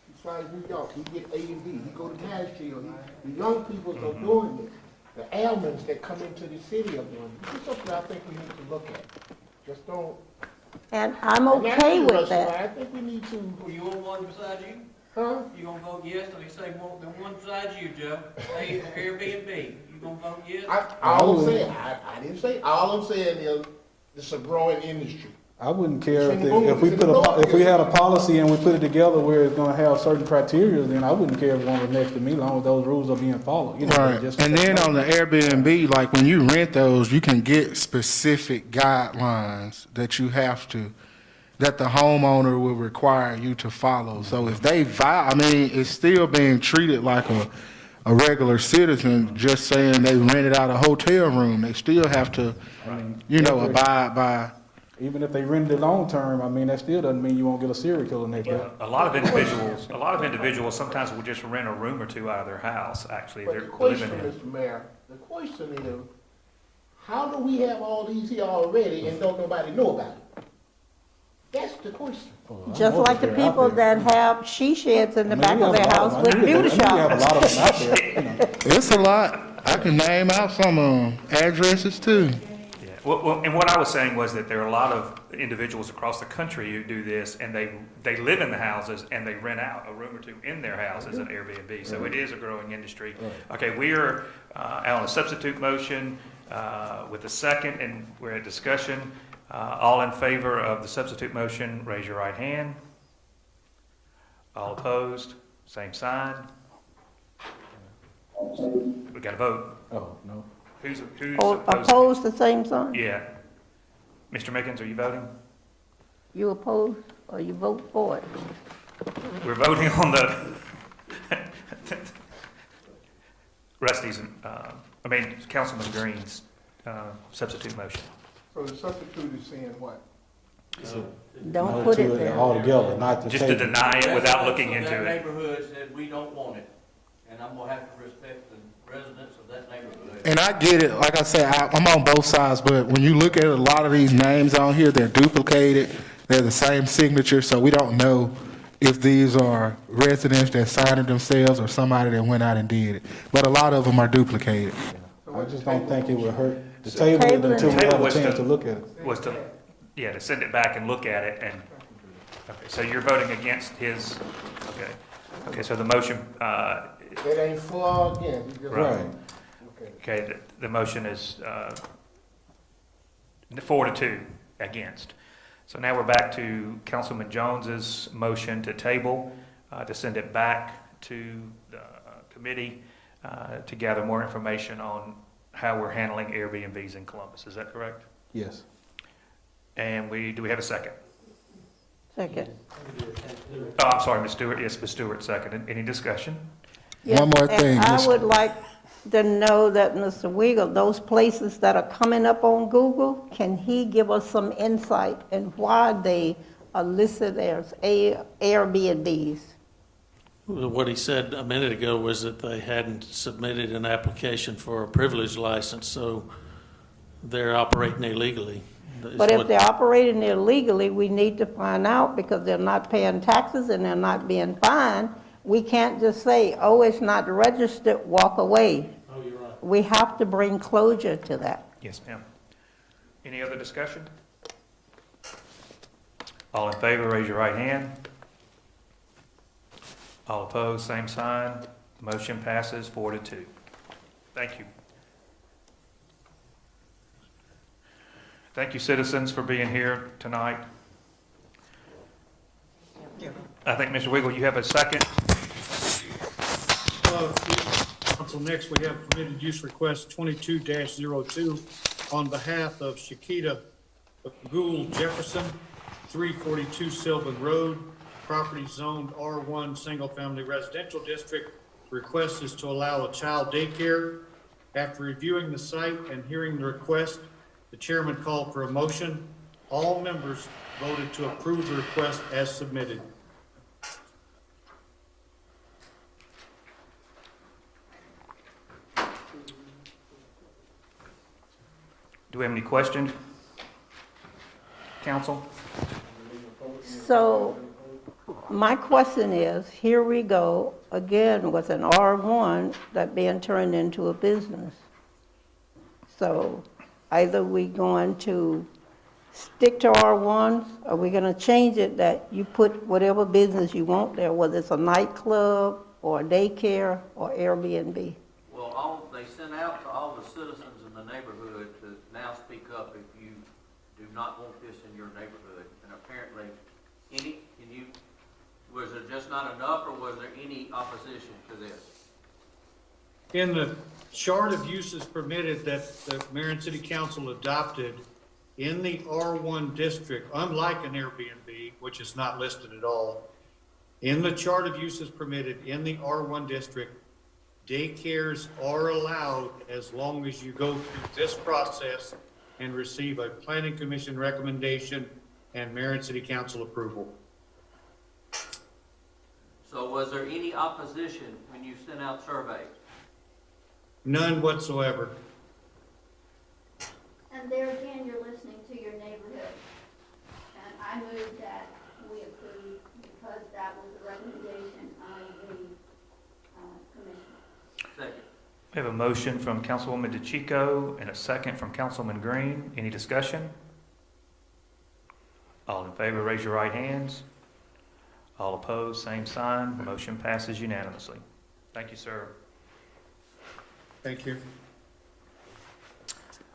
He flies to New York, he get A and B, he go to Nashville. The young people are doing it. The ailments that come into the city are doing it. This is something I think we need to look at. Just don't. And I'm okay with that. I think we need to. You want one beside you? Huh? You gonna vote yes, or you say more than one beside you, Joe? Hey, Airbnb, you gonna vote yes? All I'm saying, I didn't say, all I'm saying is, it's a growing industry. I wouldn't care if we had a policy and we put it together where it's gonna have certain criteria, then I wouldn't care if one was next to me, as long as those rules are being followed. Right, and then on the Airbnb, like when you rent those, you can get specific guidelines that you have to, that the homeowner will require you to follow. So if they it's still being treated like a regular citizen, just saying they rented out a hotel room. They still have to, abide by. Even if they rent it long term, that still doesn't mean you won't get a serial killer next year. A lot of individuals sometimes will just rent a room or two out of their house, actually. But They're the question, living in. Mr. Mayor, the question is, how do we have all these here already and don't nobody know about it? That's the question. Just like the people that have she sheds in the back of their house with beauty shops. We have a lot of them out there. It's a lot. I can name out some addresses too. Yeah. Well, and what I was saying was that there are a lot of individuals across the country who do this, and they live in the houses and they rent out a room or two in their house as an Airbnb. So it is a growing industry. Okay, we are on a substitute motion with a second, and we're at discussion. All in favor of the substitute motion, raise your right hand. All opposed, same sign. We got to vote. Oh, no. Who's opposed? Opposed, the same sign? Yeah. Mr. Mickens, are you voting? You oppose or you vote for it? We're voting on the Rusty's, Councilman Green's substitute motion. So the substitute is saying what? Don't put it there. All together, not to Just to deny it without looking into That it. neighborhood said we don't want it, and I'm gonna have to respect the residents of that neighborhood. And I get it, like I said, I'm on both sides, but when you look at a lot of these names on here, they're duplicated, they're the same signature, so we don't know if these are residents that signed it themselves or somebody that went out and did it. But a lot of them are duplicated. I just don't think it would hurt the table until we have a chance to look at it. Was to send it back and look at it and, okay, so you're voting against his, okay, so the motion, It ain't for or against. It's just Right. Okay, the motion is 4-2 against. So now we're back to Councilman Jones's motion to table, to send it back to the committee to gather more information on how we're handling Airbnbs in Columbus. Is that correct? Yes. And do we have a second? Second. Oh, I'm sorry, Ms. Stewart. Yes, Ms. Stewart, second. Any discussion? Yes, One more thing, and I Ms. would like to know that Mr. Weigel, those places that are coming up on Google, can he give us some insight in why they are listed as Airbnbs? What he said a minute ago was that they hadn't submitted an application for a privilege license, so they're operating illegally. is But if what- they're operating illegally, we need to find out because they're not paying taxes and they're not being fined. We can't just say, oh, it's not registered, walk away. Oh, you're right. We have to bring closure to that. Yes, ma'am. Any other discussion? All in favor, raise your right hand. All opposed, same sign. Motion passes 4-2. Thank you. Thank you, citizens, for being here tonight. I think, Mr. Wiggle, you have a second. Council, next we have permitted use request 22-02 on behalf of Shakita Gould Jefferson, 342 Sylvan Road, property zoned R1 Single Family Residential District. Request is to allow a child daycare. After reviewing the site and hearing the request, the chairman called for a motion. All members voted to approve the request as submitted. Do we have any questions? Council? So my question is, here we go again with an R1 that being turned into a business. So either we going to stick to R1, or we going to change it that you put whatever business you want there, whether it's a nightclub or a daycare or Airbnb. Well, they sent out to all the citizens in the neighborhood to now speak up if you do not want this in your neighborhood. And apparently, was there just not enough, or was there any opposition to this? In the chart of uses permitted that the Mayor and City Council adopted in the R1 district, unlike an Airbnb, which is not listed at all, in the chart of uses permitted in the R1 district, daycares are allowed as long as you go through this process and receive a planning commission recommendation and Mayor and City Council approval. So was there any opposition when you sent out surveys? None whatsoever. And there again, you're listening to your neighborhood. And I move that we approve because that was the recommendation of the commission. Second. We have a motion from Councilwoman DeChico and a second from Councilman Green. Any discussion? All in favor, raise your right hands. All opposed, same sign. Motion passes unanimously. Thank you, sir. Thank you.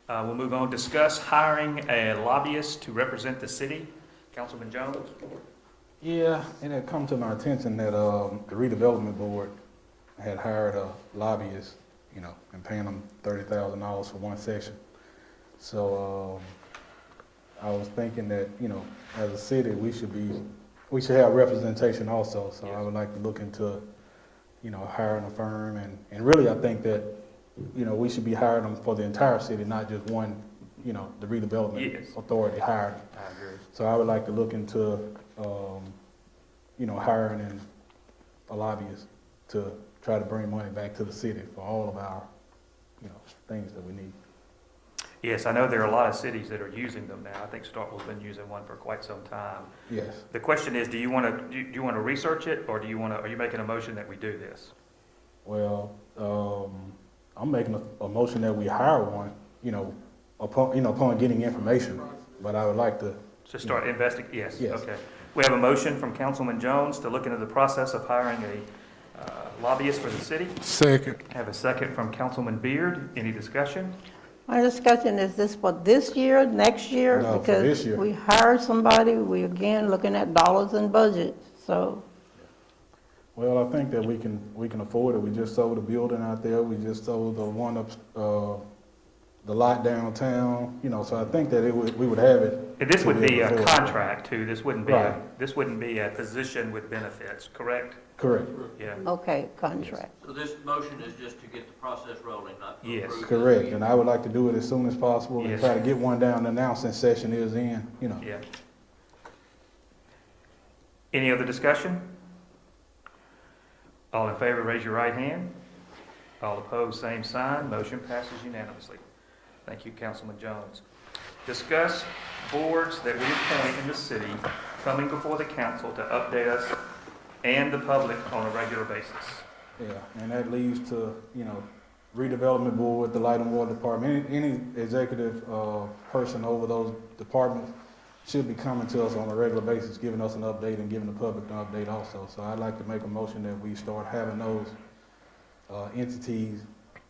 We'll move on. Discuss hiring a lobbyist to represent the city. Councilman Jones? Yeah, and it come to my attention that the redevelopment board had hired a lobbyist, and paying them $30,000 for one session. So I was thinking that, as a city, we should have representation also. So I would like to look into, hiring a firm, and really I think that, we should be hiring them for the entire city, not just one, the redevelopment authority hired them. I agree. So I would like to look into, hiring a lobbyist to try to bring money back to the city for all of our, things that we need. Yes, I know there are a lot of cities that are using them now. I think Starkville's been using one for quite some time. Yes. The question is, do you want to research it, or are you making a motion that we do this? Well, I'm making a motion that we hire one, upon getting information, but I would like to. To start investigating, yes. Yes. Okay. We have a motion from Councilman Jones to look into the process of hiring a lobbyist for the city. Second. Have a second from Councilman Beard. Any discussion? My discussion is this for this year, next year? No, for this year. Because we hire somebody, we again looking at dollars and budget, so. Well, I think that we can afford it. We just sold a building out there. We just sold the one up, the lot downtown, you know, so I think that we would have it. And this would be a before. contract too, this wouldn't be, Right. this wouldn't be a position with benefits, correct? Correct. Yeah, Okay, contract. So this motion is just to get the process rolling, not to Yes. approve this. Correct, and I would like to do it as soon as possible and Yes. try to get one down now since session is in, you know. yeah. Any other discussion? All in favor, raise your right hand. All opposed, same sign. Motion passes unanimously. Thank you, Councilman Jones. Discuss boards that we appoint in the city coming before the council to update us and the public on a regular basis. Yeah, and that leads to, you know, redevelopment board, the light and water department, any executive person over those departments should be coming to us on a regular basis, giving us an update and giving the public an update also. So I'd like to make a motion that we start having those entities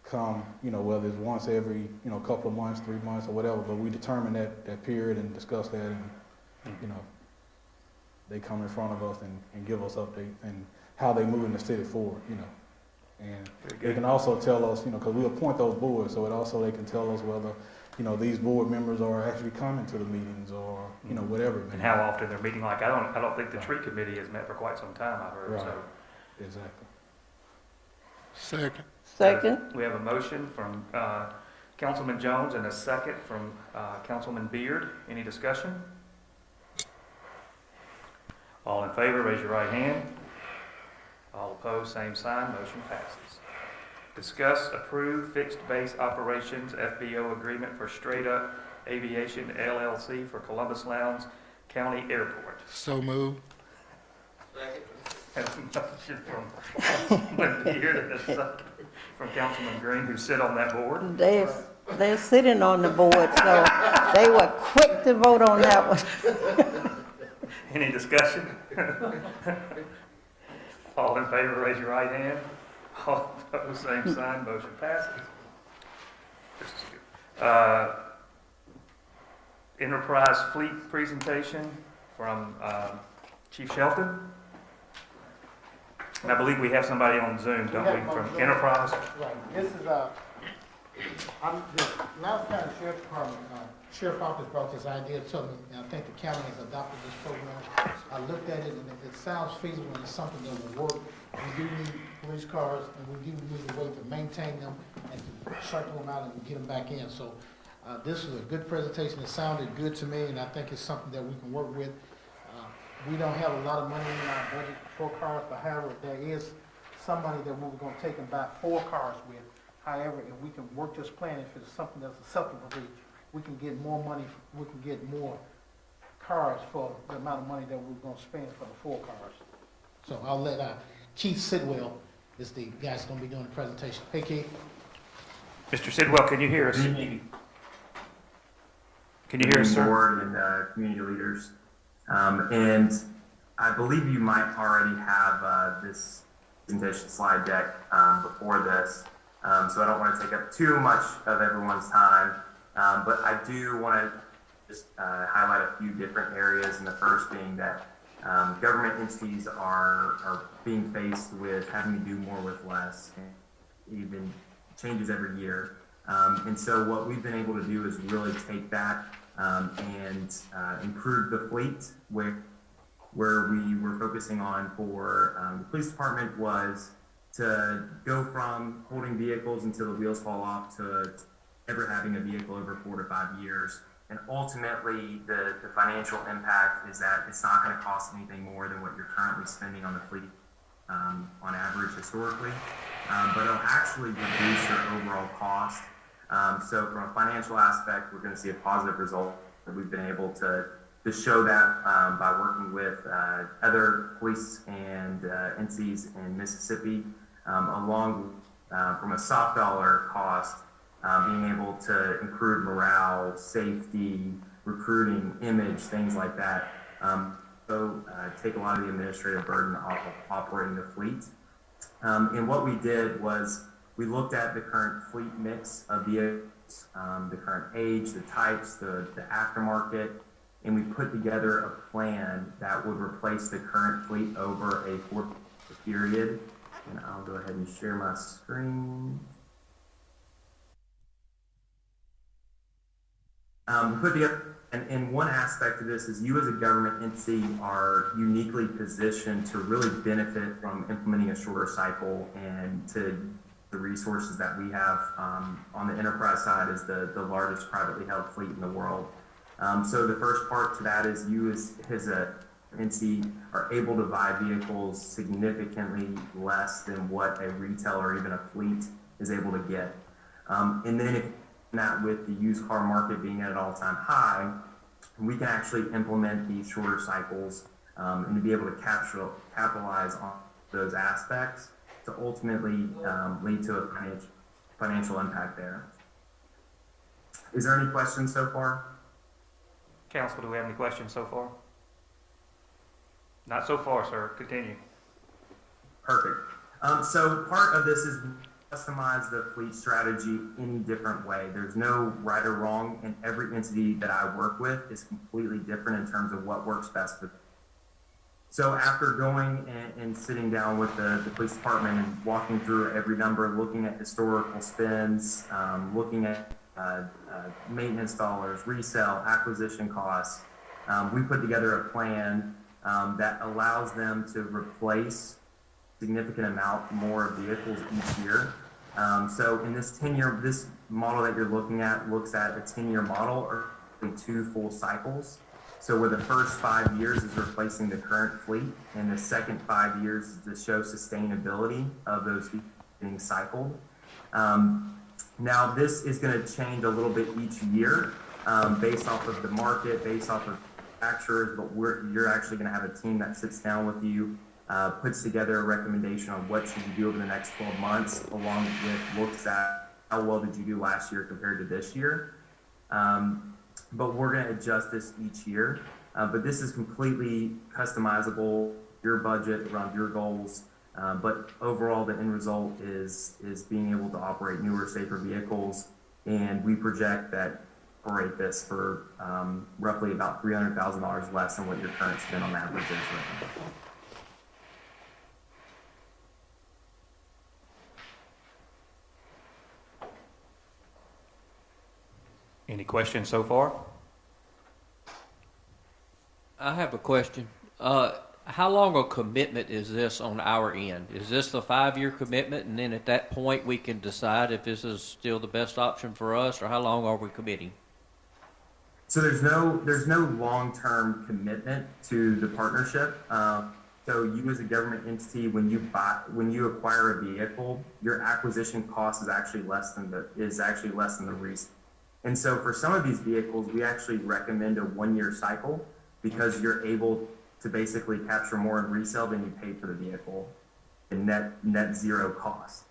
come, you know, whether it's once every, you know, couple of months, 3 months or whatever, but we determine that period and discuss that and, you know, they come in front of us and give us updates and how they moving the city forward, you know. And they can also tell us, you know, because we appoint those boards, so it also, they can tell us whether, you know, these board members are actually coming to the meetings or, you know, whatever. And how often they're meeting, like, I don't think the tree committee has met for quite some time, I've heard, Right. so. Exactly. Second. Second. We have a motion from Councilman Jones and a second from Councilman Beard. Any discussion? All in favor, raise your right hand. All opposed, same sign. Motion passes. Discuss approve fixed base operations FBO agreement for Straight Up Aviation LLC for Columbus Lowndes County Airport. So moved. Second. Have a motion from Councilman Beard and a second from Councilman Green, who sit on that board. They're sitting on the board, so they were quick to vote on that one. Any discussion? All in favor, raise your right hand. All opposed, same sign. Motion passes. This is good. Enterprise Fleet presentation from Chief Shelton. And I believe we have somebody on Zoom, don't we, from Enterprise? Right, this is, the Lowndes County Sheriff's Department, Sheriff's Office brought this idea to me, and I think the county has adopted this program. I looked at it, and it sounds feasible, and it's something that will work. We do need police cars, and we do need a way to maintain them and to shut them out and get them back in. So, this is a good presentation. It sounded good to me, and I think it's something that we can work with. We don't have a lot of money in our budget for cars, but however, there is some money that we're gonna take and buy 4 cars with. However, if we can work this plan, if it's something that's acceptable, we can get more money, we can get more cars for the amount of money that we're gonna spend for the 4 cars. So I'll let, Chief Sidwell is the guy that's gonna be doing the presentation. Hey, Keith? Mr. Sidwell, can you hear us? Can you hear us, sir? Board and community leaders. And I believe you might already have this presentation slide deck before this, so I don't want to take up too much of everyone's time, but I do want to just highlight a few different areas, and the first being that government entities are being faced with having to do more with less, and even changes every year. And so what we've been able to do is really take that and improve the fleet, where we were focusing on for the police department was to go from holding vehicles until the wheels fall off to ever having a vehicle over 4 to 5 years. And ultimately, the financial impact is that it's not going to cost anything more than what you're currently spending on the fleet on average historically, but it'll actually reduce your overall cost. So from a financial aspect, we're going to see a positive result that we've been able to show that by working with other police and entities in Mississippi, along from a soft dollar cost, being able to improve morale, safety, recruiting, image, things like that. So take a lot of the administrative burden off of operating the fleet. And what we did was we looked at the current fleet mix of vehicles, the current age, the types, the aftermarket, and we put together a plan that would replace the current fleet over a 4-year period. And I'll go ahead and share my screen. We put together, and one aspect of this is you as a government entity are uniquely positioned to really benefit from implementing a shorter cycle, and to the resources that we have on the enterprise side is the largest privately held fleet in the world. So the first part to that is you as a entity are able to buy vehicles significantly less than what a retail or even a fleet is able to get. And then if that with the used car market being at an all-time high, we can actually implement these shorter cycles and to be able to capitalize on those aspects to ultimately lead to a financial impact there. Is there any questions so far? Council, do we have any questions so far? Not so far, sir. Continue. Perfect. So part of this is customize the fleet strategy any different way. There's no right or wrong, and every entity that I work with is completely different in terms of what works best for them. So after going and sitting down with the police department and walking through every number, looking at historical spends, looking at maintenance dollars, resale, acquisition costs, we put together a plan that allows them to replace significant amount more vehicles each year. So in this 10-year, this model that you're looking at looks at a 10-year model or 2 full cycles. So where the first 5 years is replacing the current fleet, and the second 5 years is to show sustainability of those being cycled. Now this is going to change a little bit each year based off of the market, based off of manufacturers, but you're actually going to have a team that sits down with you, puts together a recommendation on what should you do over the next 12 months, along with looks at how well did you do last year compared to this year. But we're going to adjust this each year. But this is completely customizable, your budget around your goals. But overall, the end result is being able to operate newer, safer vehicles. And we project that operate this for roughly about $300,000 less than what your current spend on average is right now. Any questions so far? I have a question. How long a commitment is this on our end? Is this the 5-year commitment, and then at that point we can decide if this is still the best option for us, or how long are we committing? So there's no long-term commitment to the partnership. So you as a government entity, when you acquire a vehicle, your acquisition cost is actually less than the resale. And so for some of these vehicles, we actually recommend a 1-year cycle because you're able to basically capture more in resale than you paid for the vehicle in net zero cost.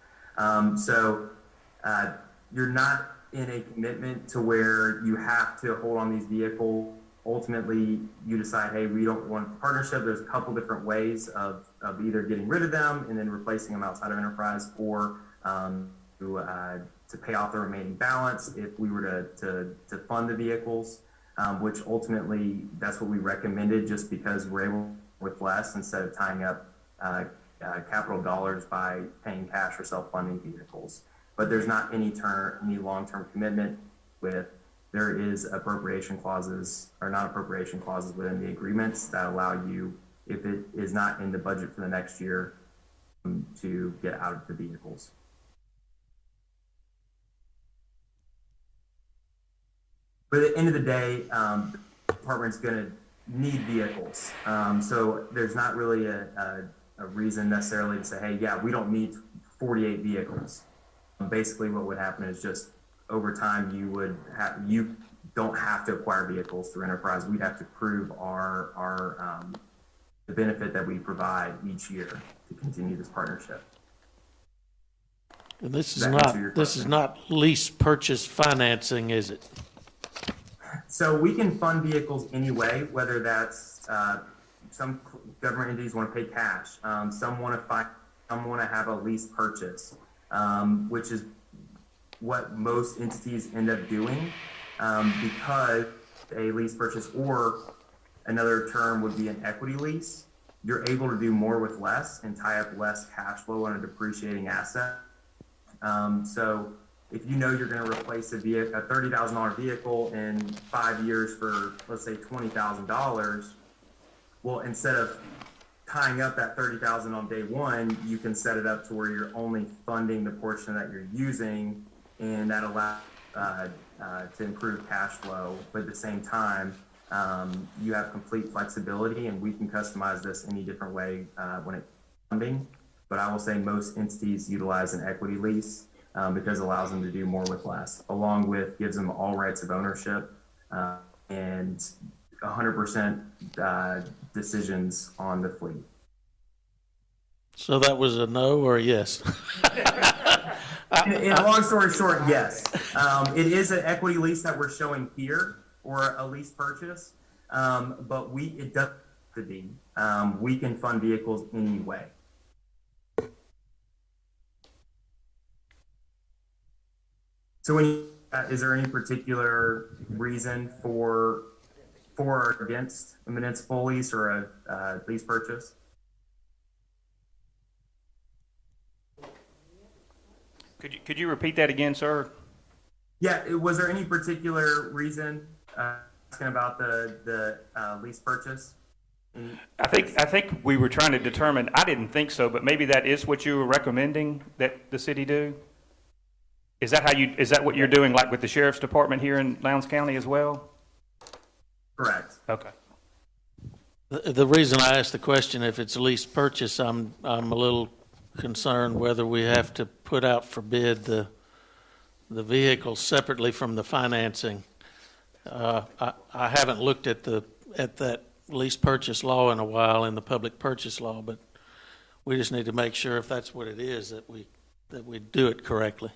So you're not in a commitment to where you have to hold on these vehicles. Ultimately, you decide, hey, we don't want a partnership. There's a couple different ways of either getting rid of them and then replacing them outside of enterprise, or to pay off the remaining balance if we were to fund the vehicles, which ultimately that's what we recommended, just because we're able with less instead of tying up capital dollars by paying cash or self-funding vehicles. But there's not any long-term commitment with. There is appropriation clauses or non-appropriation clauses within the agreements that allow you, if it is not in the budget for the next year, to get out of the vehicles. But at the end of the day, the department's going to need vehicles. So there's not really a reason necessarily to say, hey, yeah, we don't need 48 vehicles. Basically, what would happen is just over time, you don't have to acquire vehicles through enterprise. We'd have to prove the benefit that we provide each year to continue this partnership. And this is not lease purchase financing, is it? So we can fund vehicles anyway, whether that's some government entities want to pay cash, some want to have a lease purchase, which is what most entities end up doing, because a lease purchase, or another term would be an equity lease. You're able to do more with less and tie up less cash flow on a depreciating asset. So if you know you're going to replace a $30,000 vehicle in 5 years for, let's say, $20,000, well, instead of tying up that $30,000 on day one, you can set it up to where you're only funding the portion that you're using, and that allows to improve cash flow. But at the same time, you have complete flexibility, and we can customize this any different way when it's funding. But I will say most entities utilize an equity lease because it allows them to do more with less, along with gives them all rights of ownership and 100% decisions on the fleet. So that was a no or a yes? In long story short, yes. It is an equity lease that we're showing here, or a lease purchase, but it doesn't have to be. We can fund vehicles anyway. So is there any particular reason for or against a municipal lease or a lease purchase? Could you repeat that again, sir? Yeah, was there any particular reason asking about the lease purchase? I think we were trying to determine, I didn't think so, but maybe that is what you were recommending that the city do? Is that what you're doing, like with the sheriff's department here in Lowndes County as well? Correct. Okay. The reason I asked the question, if it's a lease purchase, I'm a little concerned whether we have to put out for bid the vehicle separately from the financing. I haven't looked at that lease purchase law in a while, in the public purchase law, but we just need to make sure if that's what it is that we do it correctly.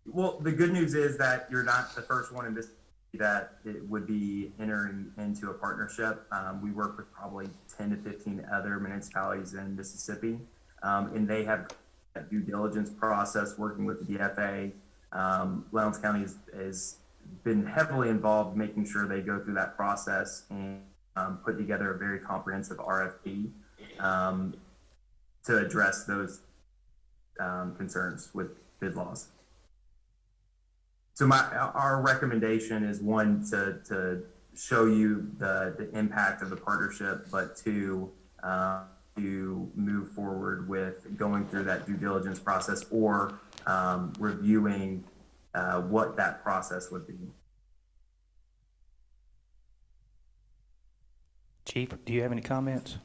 Well, the good news is that you're not the first one in this that it would be entering into a partnership. We work with probably 10 to 15 other municipalities in Mississippi, and they have a due diligence process working with the DFA. Lowndes County has been heavily involved making sure they go through that process and put together a very comprehensive RFP to address those concerns with bid laws. So our recommendation is, one, to show you the impact of the partnership, but two, to move forward with going through that due diligence process or reviewing what that process would be. Chief, do you have any comments?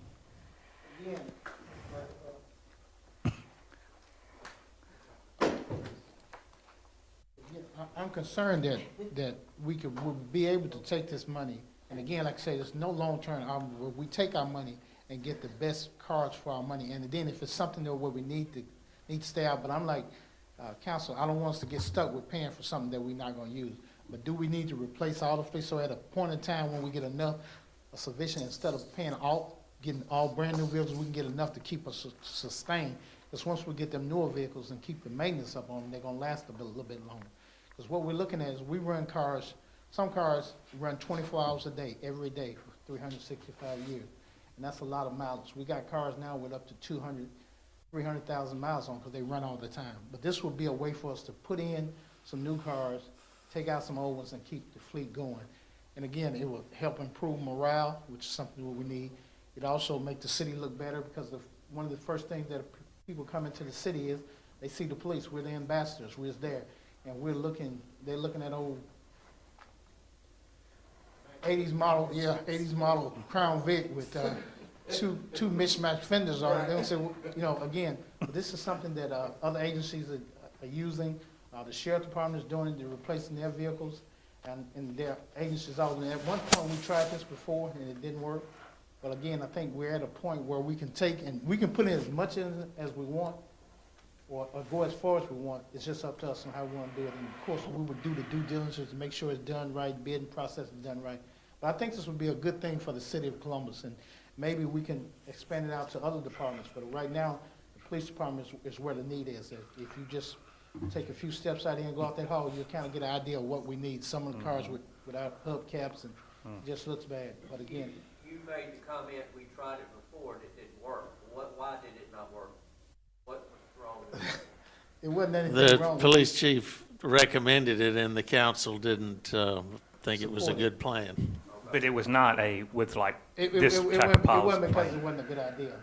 I'm concerned that we'll be able to take this money, and again, like I say, there's no long-term, we take our money and get the best cars for our money, and then if it's something that where we need to stay out, but I'm like, council, I don't want us to get stuck with paying for something that we're not gonna use, but do we need to replace all the fleet, so at a point in time when we get enough sufficient, instead of getting all brand new vehicles, we can get enough to keep us sustained, because once we get them newer vehicles and keep the maintenance up on them, they're gonna last a little bit longer. Because what we're looking at is we run cars, some cars run 24 hours a day, every day for 365 years. And that's a lot of mileage. We got cars now with up to 300,000 miles on because they run all the time. But this will be a way for us to put in some new cars, take out some old ones, and keep the fleet going. And again, it will help improve morale, which is something that we need. It also make the city look better because one of the first things that people come into the city is they see the police. We're the ambassadors. We're there. And they're looking at old 80s model Crown Vic with two mismatched fenders on it. They don't say, well, again, but this is something that other agencies are using. The sheriff department is doing it. They're replacing their vehicles, and their agencies also. And at one point, we tried this before, and it didn't work. But again, I think we're at a point where we can take and we can put in as much in as we want, or go as far as we want. It's just up to us on how we want to do it. And of course, we would do the due diligence to make sure it's done right, bidding process is done right. But I think this would be a good thing for the city of Columbus, and maybe we can expand it out to other departments. But right now, the police department is where the need is. If you just take a few steps out here and go out that hall, you'll kind of get an idea of what we need. Some of the cars without hubcaps, and it just looks bad. But again, you made the comment, we tried it before and it didn't work. Why did it not work? What was wrong with it? It wasn't anything The wrong. with police chief recommended it and the council didn't think it was a Support it. good plan. But it was not with like It this type wasn't- of It policy. wasn't because it wasn't a good idea.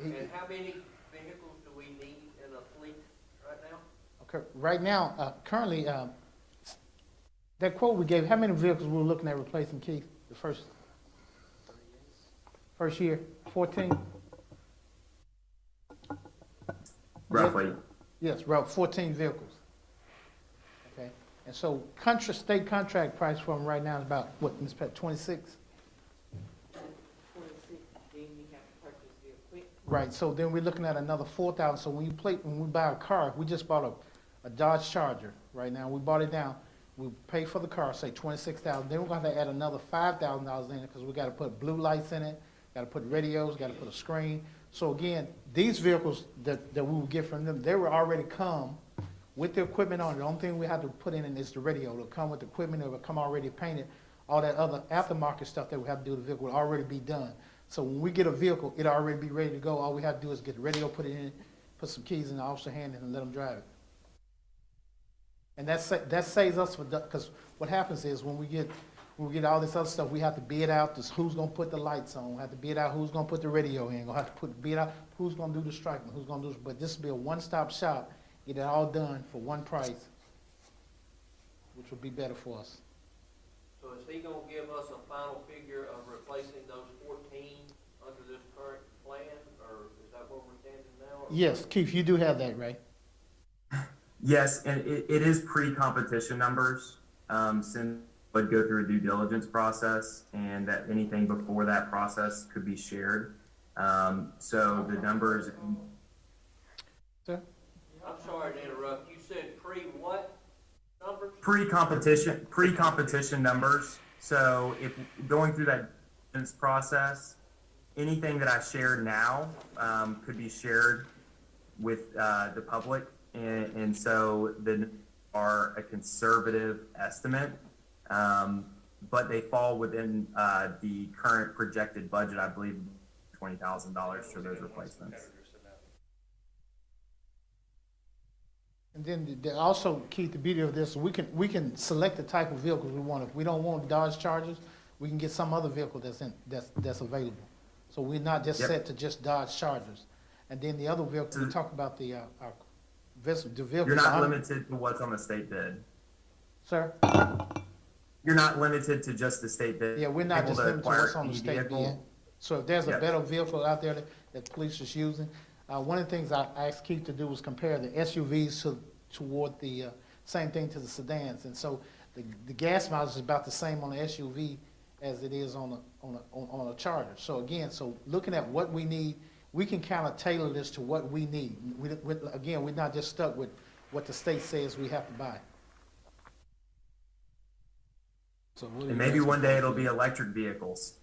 And how many vehicles do we need in a fleet right now? Okay, right now, currently, that quote we gave, how many vehicles we were looking at replacing, Keith, the first year? 14? Roughly. Yes, about 14 vehicles. Okay, and so state contract price for them right now is about, what, Ms. Pat, 26? Right, so then we're looking at another 4,000, so when we buy a car, we just bought a Dodge Charger right now, we bought it down, we pay for the car, say 26,000, then we're gonna have to add another $5,000 in it, because we gotta put blue lights in it, gotta put radios, gotta put a screen. So again, these vehicles that we will get from them, they will already come with the equipment on it. The only thing we have to put in is the radio. It'll come with the equipment, it will come already painted. All that other aftermarket stuff that we have to do to the vehicle will already be done. So when we get a vehicle, it'll already be ready to go. All we have to do is get the radio, put it in, put some keys in the officer hand and let them drive it. And that saves us because what happens is when we get all this other stuff, we have to bid out this, who's gonna put the lights on, we have to bid out who's gonna put the radio in, we'll have to bid out who's gonna do the striking, who's gonna do this. But this will be a one-stop shop, get it all done for one price, which will be better for us. So is he gonna give us a final figure of replacing those 14 under this current plan, or is that where we're standing now? or- Yes, Keith, you do have that, right? Yes, and it is pre-competition numbers, since would go through a due diligence process, and that anything before that process could be shared. So the numbers, Sir? I'm sorry to interrupt, you said pre-what numbers? pre-competition numbers. So if going through that diligence process, anything that I share now could be shared with the public, and so the are a conservative estimate. But they fall within the current projected budget, I believe, $20,000 for those replacements. And then also, Keith, the beauty of this, we can select the type of vehicles we want. If we don't want Dodge Chargers, we can get some other vehicle that's available. So we're not just Yep. set to just Dodge Chargers. And then the other vehicle, we talk about the vehicles. You're not limited to what's on the state bid. Sir? You're not limited to just the state bid. Yeah, we're not Able just to limited to acquire what's on the any state vehicle. bid. So if there's a Yep. better vehicle out there that police is using, one of the things I asked Keith to do was compare the SUVs toward the same thing to the sedans. And so the gas mileage is about the same on the SUV as it is on a Charger. So again, looking at what we need, we can kind of tailor this to what we need. Again, we're not just stuck with what the state says we have to buy. So what are And you maybe asking one for day it'll today? be electric vehicles.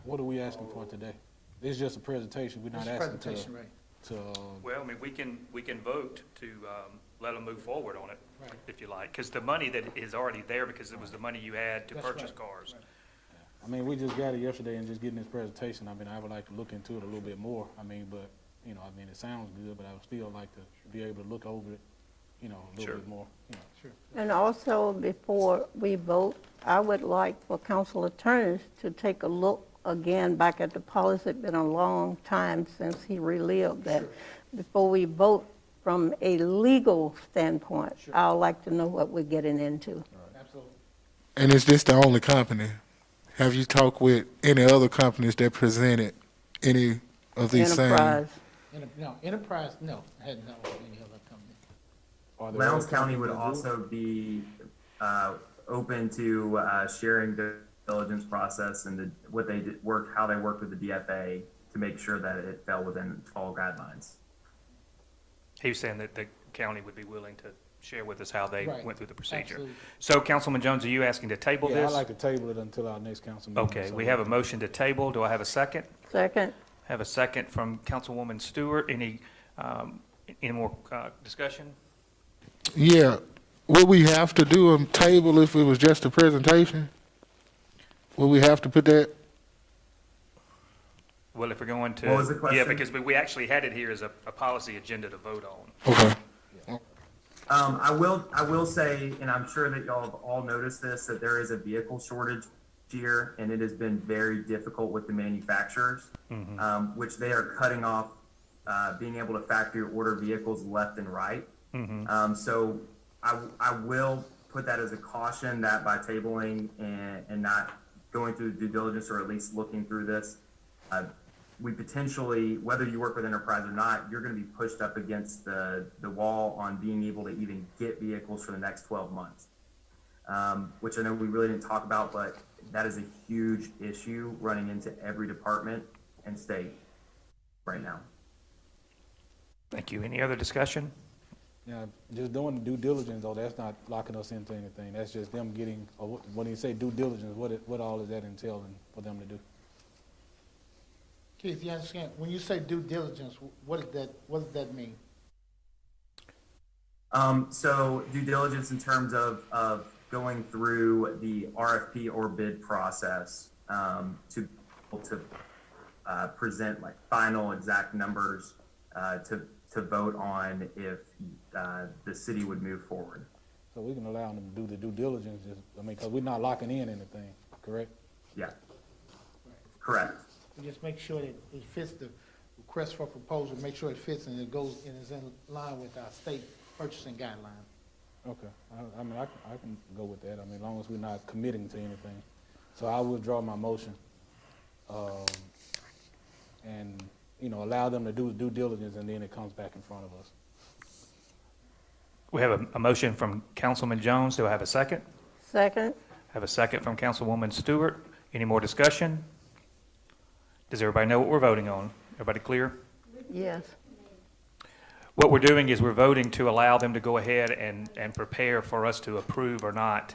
What are we asking for today? This is just a presentation, we're not Just a asking presentation, right. to, Well, I mean, we can vote to let them move forward on it, Right. if you like, because the money that is already there, because it was the money you had to That's purchase right. cars. I mean, we just got it yesterday and just getting this presentation, I mean, I would like to look into it a little bit more, I mean, but, you know, I mean, it sounds good, but I would still like to be able to look over it, you know, a Sure. little bit more, you know. Sure. And also, before we vote, I would like for council attorneys to take a look again back at the policy. It's been a long time since he relived that. Before we vote, from a legal standpoint, I'd like to know what we're getting into. Absolutely. And is this the only company? Have you talked with any other companies that presented any of these same? Enterprise. Enterprise, no, I hadn't known of any other company. Are there Lowndes other County would companies that do it? also be open to sharing the diligence process and what they how they worked with the DFA to make sure that it fell within all guidelines. He was saying that the county would be willing to share with us how they Right. went through the procedure. Absolutely. So, Councilman Jones, are you asking to table Yeah, I'd this? like to table it until our next council meeting. Okay, so we have a motion to table. Do I have a second? Second, Have a second from Councilwoman Stewart. Any more discussion? Yeah, would we have to do a table if it was just a presentation? Would we have to put that? Well, if we're going to. What was the question? Yeah, because we actually had it here as a policy agenda to vote on. Okay. I will say, and I'm sure that y'all have all noticed this, that there is a vehicle shortage here, and it has been very difficult with the manufacturers, which they are cutting off being able to factory order vehicles left and right. So I will put that as a caution that by tabling and not going through due diligence, or at least looking through this, we potentially, whether you work with Enterprise or not, you're going to be pushed up against the wall on being able to even get vehicles for the next 12 months, which I know we really didn't talk about, but that is a huge issue running into every department and state right now. Thank you. Any other discussion? Yeah, just doing due diligence, though, that's not locking us into anything. That's just them getting, when you say due diligence, what all is that entailing for them to do? Keith, you understand, when you say due diligence, what does that mean? So due diligence in terms of going through the RFP or bid process to present like final exact numbers to vote on if the city would move forward. So we can allow them to do the due diligence, because we're not locking in anything, correct? Yeah, correct. We just make sure that it fits the request for proposal, make sure it fits and it goes and is in line with our state purchasing guidelines. Okay, I mean, I can go with that, I mean, as long as we're not committing to anything. So I withdraw my motion, and, allow them to do due diligence, and then it comes back in front of us. We have a motion from Councilman Jones. Do I have a second? Second? Have a second from Councilwoman Stewart. Any more discussion? Does everybody know what we're voting on? Everybody clear? Yes. What we're doing is we're voting to allow them to go ahead and prepare for us to approve or not.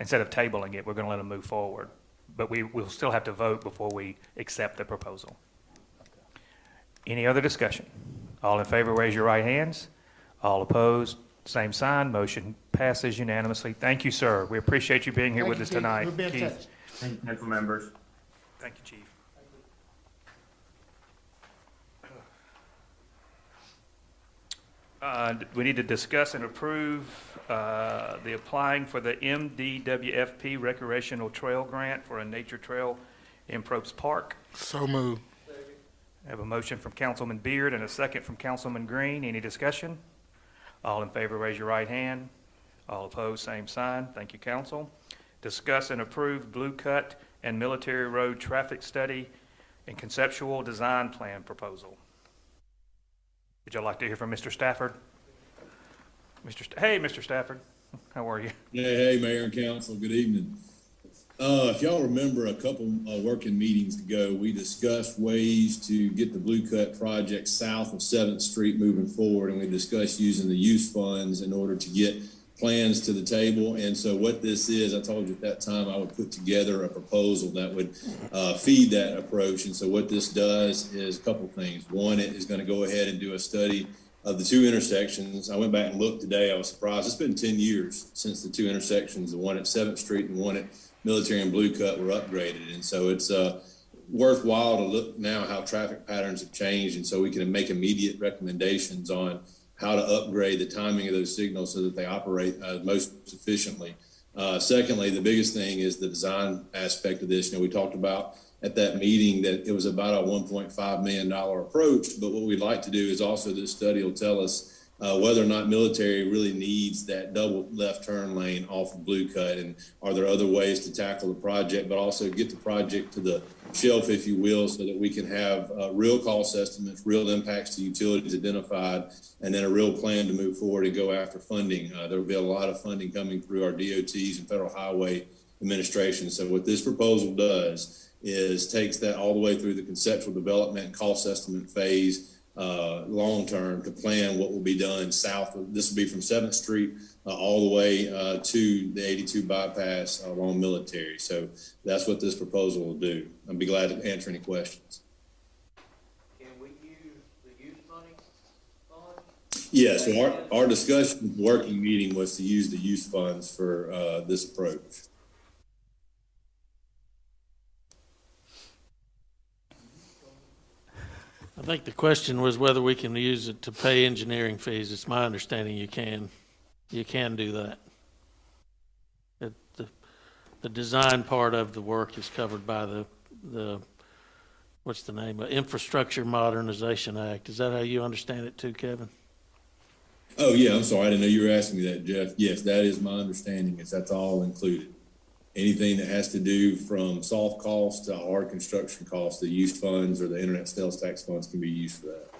Instead of tabling it, we're going to let them move forward. But we'll still have to vote before we accept the proposal. Any other discussion? All in favor, raise your right hands. All opposed, same sign. Motion passes unanimously. Thank you, sir. We appreciate you being here with us tonight. We'll be in Keith. touch. Thank you, council members. Thank you, Chief. We need to discuss and approve the applying for the MDWFP Recreational Trail Grant for a nature trail in Probst Park. So moved. I have a motion from Councilman Beard and a second from Councilman Green. Any discussion? All in favor, raise your right hand. All opposed, same sign. Thank you, council. Discuss and approve Blue Cut and Military Road Traffic Study and Conceptual Design Plan Proposal. Would y'all like to hear from Mr. Stafford? Hey, Mr. Stafford, how are you? Hey, Mayor and Council, good evening. If y'all remember a couple working meetings ago, we discussed ways to get the Blue Cut project south of 7th Street moving forward, and we discussed using the use funds in order to get plans to the table. And so what this is, I told you at that time I would put together a proposal that would feed that approach. And so what this does is a couple things. One, it is going to go ahead and do a study of the two intersections. I went back and looked today. I was surprised. It's been 10 years since the two intersections, the one at 7th Street and one at Military and Blue Cut, were upgraded. And so it's worthwhile to look now how traffic patterns have changed. And so we can make immediate recommendations on how to upgrade the timing of those signals so that they operate most efficiently. Secondly, the biggest thing is the design aspect of this. We talked about at that meeting that it was about a $1.5 million approach, but what we'd like to do is also this study will tell us whether or not military really needs that double left turn lane off of Blue Cut, and are there other ways to tackle the project, but also get the project to the shelf, if you will, so that we can have real cost estimates, real impacts to utilities identified, and then a real plan to move forward and go after funding. There will be a lot of funding coming through our DOTs and Federal Highway Administration. So what this proposal does is takes that all the way through the conceptual development and cost estimate phase long-term to plan what will be done south of, this will be from 7th Street all the way to the 82 bypass along Military. So that's what this proposal will do. I'd be glad to answer any questions. Can we use the use money fund? Yeah, so our discussion, working meeting was to use the use funds for this approach. think the question was whether we can use it to pay engineering fees. It's my understanding you can do that. The design part of the work is covered by the what's the name, Infrastructure Modernization Act. Is that how you understand it too, Kevin? Oh, yeah, I'm sorry. I didn't know you were asking me that, Jeff. Yes, that is my understanding, is that's all included. Anything that has to do from soft costs to hard construction costs, the use funds or the internet sales tax funds can be used for that.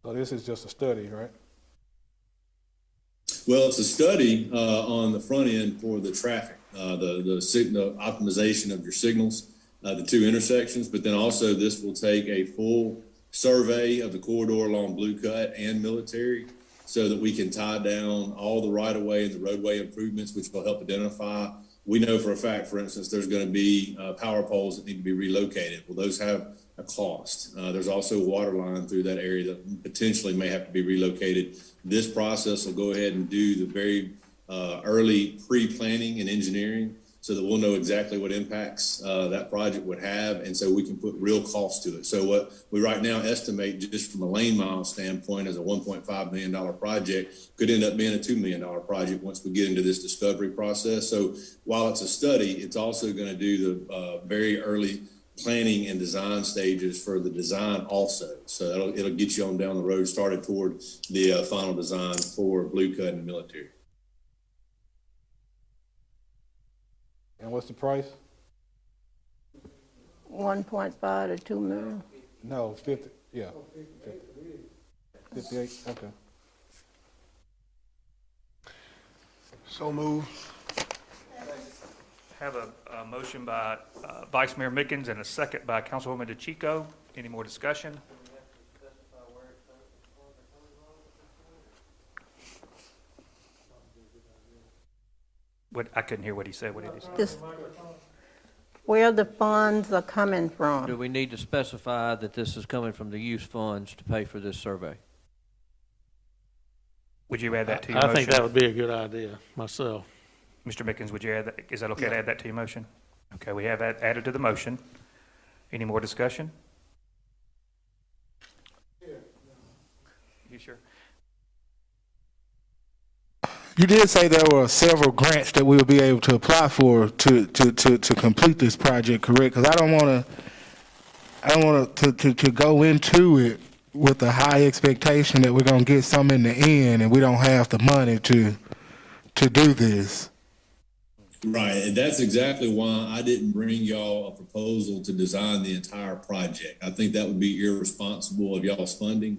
So this is just a study, right? Well, it's a study on the front end for the traffic, the signal optimization of your signals, the two intersections, but then also this will take a full survey of the corridor along Blue Cut and Military so that we can tie down all the right-of-way and the roadway improvements, which will help identify. We know for a fact, for instance, there's going to be power poles that need to be relocated. Well, those have a cost. There's also a water line through that area that potentially may have to be relocated. This process will go ahead and do the very early pre-planning and engineering so that we'll know exactly what impacts that project would have, and so we can put real costs to it. So what we right now estimate just from a lane mile standpoint as a $1.5 million project could end up being a $2 million project once we get into this discovery process. So while it's a study, it's also going to do the very early planning and design stages for the design also. So it'll get you on down the road, started toward the final design for Blue Cut and Military. And what's the price? 1.5 to 2 million. No, 50, yeah. 58, okay. So move. Have a motion by Vice Mayor Mickens and a second by Councilwoman DeChico. Any more discussion? What, I couldn't hear what he said. What did he say? Just where the funds are coming Do from. we need to specify that this is coming from the use funds to pay for this survey? Would you add that to your I motion? think that would be a good idea myself. Mr. Mickens, would you add that? Is that okay to add that to your motion? Okay, we have that added to the motion. Any more discussion? You sure? You did say there were several grants that we will be able to apply for to complete this project, correct? Because I don't want to go into it with a high expectation that we're going to get some in the end and we don't have the money to do this. Right, and that's exactly why I didn't bring y'all a proposal to design the entire project. I think that would be irresponsible of y'all's funding,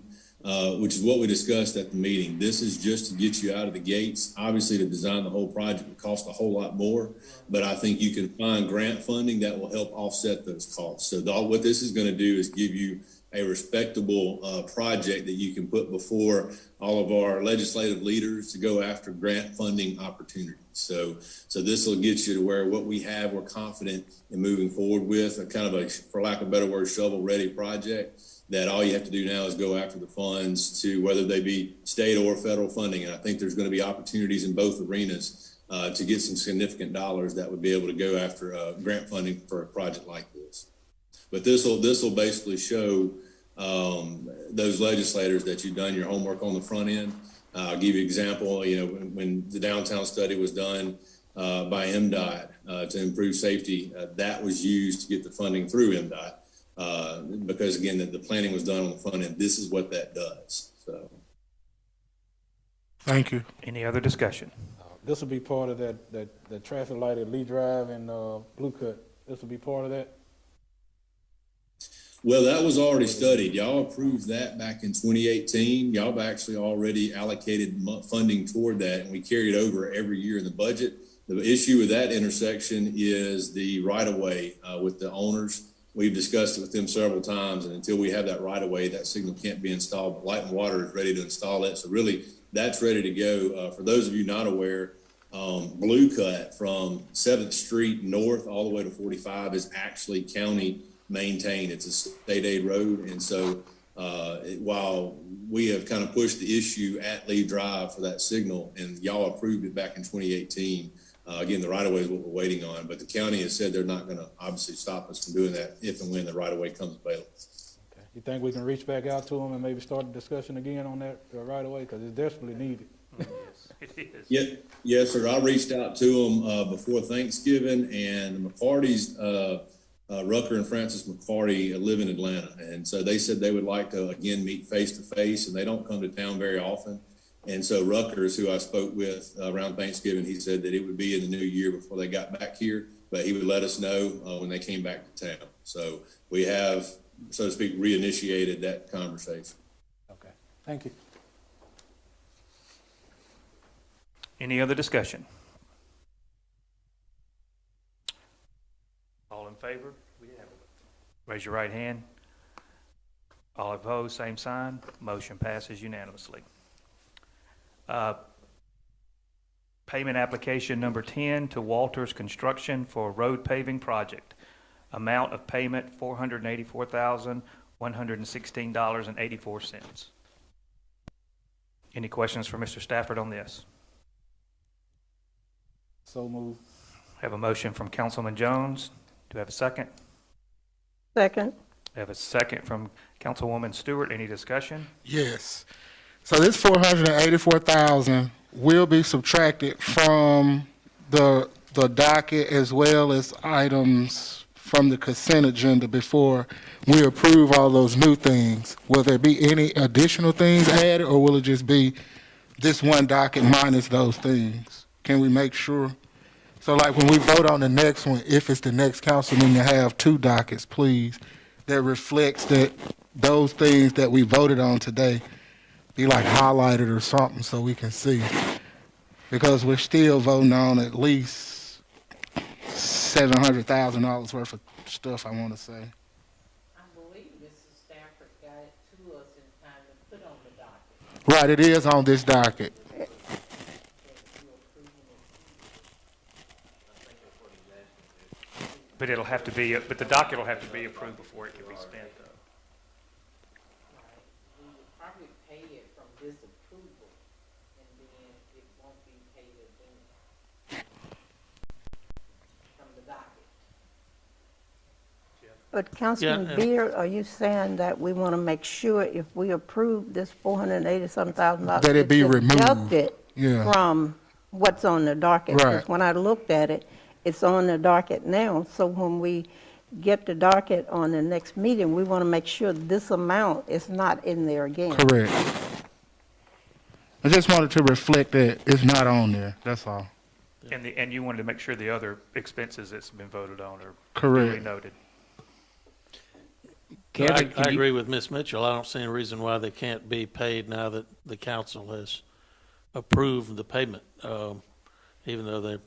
which is what we discussed at the meeting. This is just to get you out of the gates. Obviously, to design the whole project would cost a whole lot more, but I think you can find grant funding that will help offset those costs. So what this is going to do is give you a respectable project that you can put before all of our legislative leaders to go after grant funding opportunities. So this will get you to where what we have, we're confident in moving forward with a kind of a, for lack of a better word, shovel-ready project that all you have to do now is go after the funds to whether they be state or federal funding. And I think there's going to be opportunities in both arenas to get some significant dollars that would be able to go after grant funding for a project like this. But this will basically show those legislators that you've done your homework on the front end. I'll give you an example. When the downtown study was done by MDOT to improve safety, that was used to get the funding through MDOT because again, the planning was done on the front end. This is what that does. So, thank you. Any other discussion? This will be part of that traffic light at Lee Drive and Blue Cut. This will be part of that. well, that was already studied. Y'all approved that back in 2018. Y'all have actually already allocated funding toward that, and we carry it over every year in the budget. The issue with that intersection is the right-of-way with the owners. We've discussed it with them several times, and until we have that right-of-way, that signal can't be installed. Light and Water is ready to install it, so really, that's ready to go. For those of you not aware, Blue Cut from 7th Street north all the way to 45 is actually county maintained. It's a state aid road, and so while we have kind of pushed the issue at Lee Drive for that signal, and y'all approved it back in 2018, Again, the right-of-way is what we're waiting on, but the county has said they're not going to obviously stop us from doing that if and when the right-of-way comes available. You think we can reach back out to them and maybe start a discussion again on that right away? Because it's desperately needed. It is. Yes, sir. I reached out to them before Thanksgiving, and the McCarty's, Rucker and Francis McCarty live in Atlanta. And so they said they would like to, again, meet face-to-face, and they don't come to town very often. And so Ruckers, who I spoke with around Thanksgiving, he said that it would be in the new year before they got back here, but he would let us know when they came back to town. So we have, so to speak, reinitiated that conversation. Okay, thank you. Any other discussion? All in favor? Raise your right hand. All opposed, same sign. Motion passes unanimously. Payment application number 10 to Walters Construction for road paving project. Amount of payment $484,116.84. Any questions for Mr. Stafford on this? So moved. Have a motion from Councilman Jones. Do I have a second? Second. I have a second from Councilwoman Stewart. Any discussion? Yes. So this 484,000 will be subtracted from the docket as well as items from the consent agenda before we approve all those new things. Will there be any additional things added, or will it just be this one docket minus those things? Can we make sure? So like when we vote on the next one, if it's the next council meeting to have two dockets, please, that reflects that those things that we voted on today be like highlighted or something so we can see. Because we're still voting on at least $700,000 worth of stuff, I want to say. I believe Mrs. Stafford got it to us in time to put on the docket. Right, it is on this docket. But it'll have to be, but the docket will have to be approved before it can be spent, though. Right. We would probably pay it from this approval, and then it won't be paid again from the docket. But Councilman Yeah, Beard, are you saying that we want to make sure if we approve this $480-something thousand? That it be removed. Deducted Yeah. from what's on the docket? Right. Because when I looked at it, it's on the docket now, so when we get the docket on the next meeting, we want to make sure this amount is not in there again. Correct. I just wanted to reflect that it's not on there, that's all. And you wanted to make sure the other expenses that's been voted on are Correct. duly noted. I agree with Ms. Mitchell. I don't see any reason why they can't be paid now that the council has approved the payment. Even though they're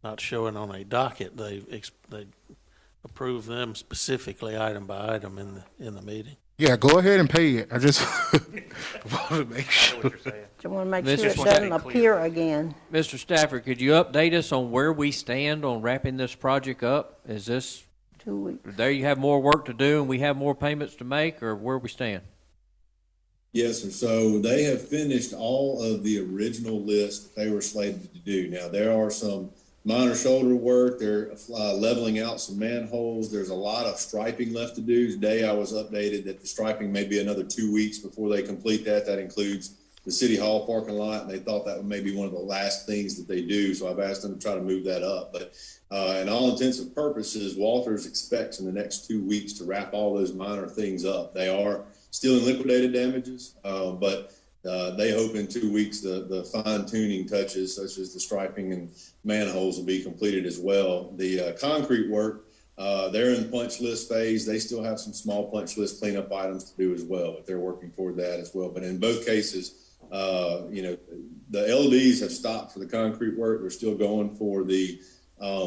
not showing on a docket, they approve them specifically item by item in the meeting. Yeah, go ahead and pay it. I just want to make I know sure. what you're saying. I want to make Mr. sure it Stafford. doesn't appear again. Mr. Stafford, could you update us on where we stand on wrapping this project up? Is this, 2 weeks. there you have more work to do and we have more payments to make, or where we stand? Yes, sir. So they have finished all of the original list that they were slated to do. Now, there are some minor shoulder work. They're leveling out some manholes. There's a lot of striping left to do. Today, I was updated that the striping may be another 2 weeks before they complete that. That includes the City Hall parking lot, and they thought that may be one of the last things that they do. So I've asked them to try to move that up. But in all intents and purposes, Walters expects in the next 2 weeks to wrap all those minor things up. They are still in liquidated damages, but they hope in 2 weeks the fine tuning touches such as the striping and manholes will be completed as well. The concrete work, they're in punch list phase. They still have some small punch list cleanup items to do as well, but they're working toward that as well. But in both cases, the LDs have stopped for the concrete work. They're still going for the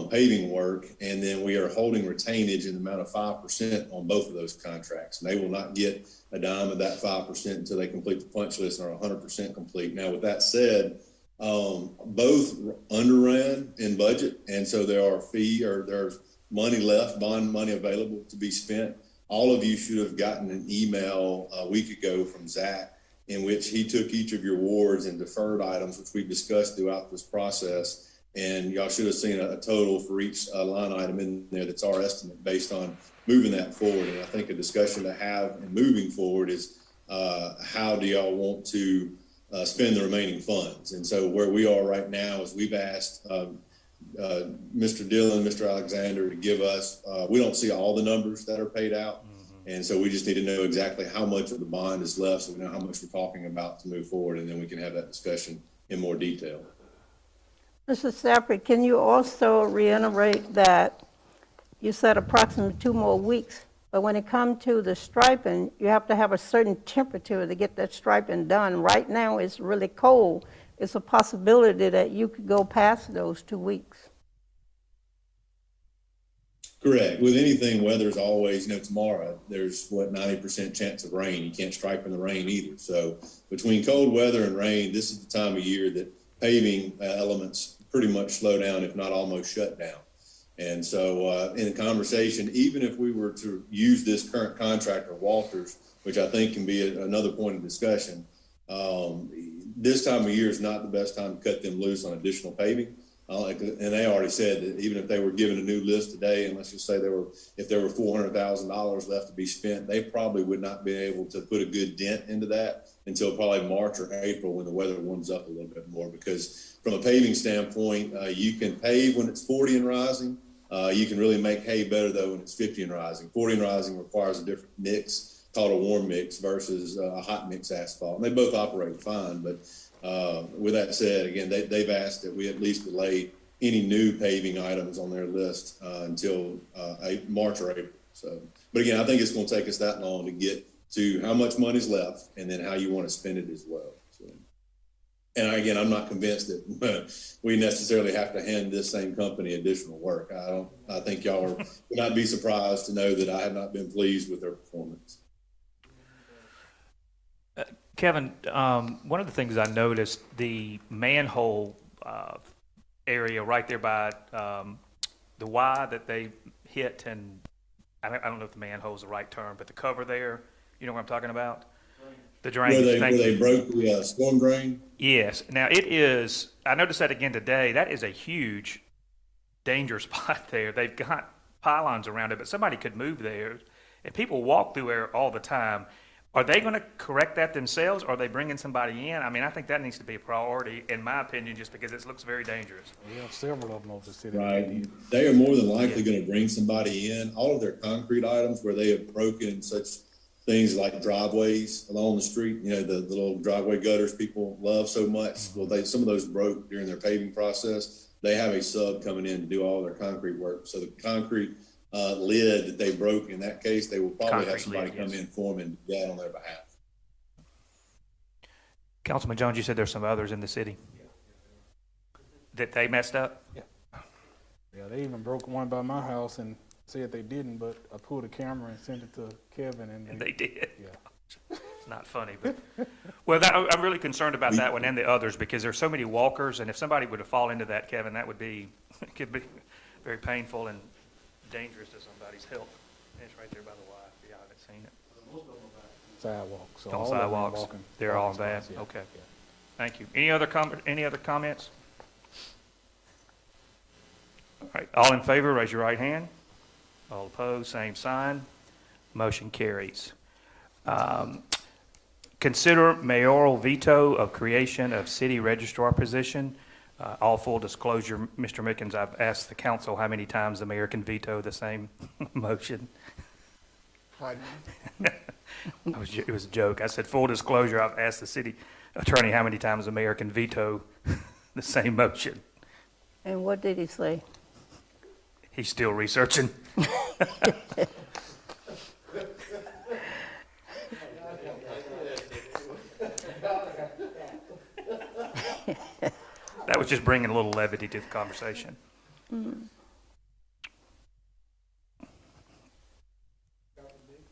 paving work, and then we are holding retainage in the amount of 5% on both of those contracts. And they will not get a dime of that 5% until they complete the punch list and are 100% complete. Now, with that said, both underran in budget, and so there's money left, bond money available to be spent. All of you should have gotten an email a week ago from Zach in which he took each of your wards and deferred items, which we discussed throughout this process, And y'all should have seen a total for each line item in there. That's our estimate based on moving that forward. And I think a discussion to have in moving forward is how do y'all want to spend the remaining funds? And so where we are right now is we've asked Mr. Dillon, Mr. Alexander to give us, we don't see all the numbers that are paid out. And so we just need to know exactly how much of the bond is left so we know how much we're talking about to move forward, and then we can have that discussion in more detail. Mr. Stafford, can you also reiterate that you said approximately 2 more weeks, but when it comes to the striping, you have to have a certain temperature to get that striping done. Right now, it's really cold. It's a possibility that you could go past those 2 weeks. Correct. With anything, weather's always, tomorrow there's 90% chance of rain. You can't stripe in the rain either. So between cold weather and rain, this is the time of year that paving elements pretty much slow down, if not almost shut down. And so in the conversation, even if we were to use this current contractor, Walters, which I think can be another point of discussion, this time of year is not the best time to cut them loose on additional paving. And they already said that even if they were given a new list today, and let's just say if there were $400,000 left to be spent, they probably would not be able to put a good dent into that until probably March or April when the weather warms up a little bit more. Because from a paving standpoint, you can pave when it's 40 and rising. You can really make hay better though when it's 50 and rising. 40 and rising requires a different mix called a warm mix versus a hot mix asphalt. And they both operate fine, but with that said, again, they've asked that we at least delay any new paving items on their list until March or April. So, but again, I think it's going to take us that long to get to how much money's left and then how you want to spend it as well. So, and again, I'm not convinced that we necessarily have to hand this same company additional work. I think y'all would not be surprised to know that I have not been pleased with their performance. Kevin, one of the things I noticed, the manhole area right there by the Y that they hit, and I don't know if the manhole is the right term, but the cover there, you know what I'm talking about? The drainage. Where they broke the storm drain? Yes. Now it is, I noticed that again today, that is a huge danger spot there. They've got pylons around it, but somebody could move there, and people walk through there all the time. Are they going to correct that themselves, or are they bringing somebody in? I mean, I think that needs to be a priority, in my opinion, just because it looks very dangerous. We have several of them over the city. Right. They are more than likely going to bring somebody in. All of their concrete items where they have broken such things like driveways along the street, the little driveway gutters people love so much. Well, some of those broke during their paving process. They have a sub coming in to do all their concrete work. So the concrete lid that they broke in that case, they will probably have somebody come in for them and do that on their behalf. Councilman Jones, you said there's some others in the city that they messed up? Yeah, they even broke one by my house and said they didn't, but I pulled a camera and sent it to Kevin. And they did? Yeah. It's not funny, but, well, I'm really concerned about that one and the others because there's so many walkers, and if somebody were to fall into that, Kevin, that would be, could be very painful and dangerous to somebody's health. It's right there by the Y, if you haven't seen it. Sidewalk. So On all of them sidewalks, walking they're all parking bad, spots, yeah. okay. Yeah. Thank you. Any other comments? All right, all in favor, raise your right hand. All opposed, same sign. Motion carries. Consider mayoral veto of creation of city registrar position. All full disclosure, Mr. Mickens, I've asked the council how many times the mayor can veto the same motion. Pardon? It was a joke. I said, full disclosure, I've asked the city attorney how many times the mayor can veto the same motion. And what did he say? He's still researching. That was just bringing a little levity to the conversation.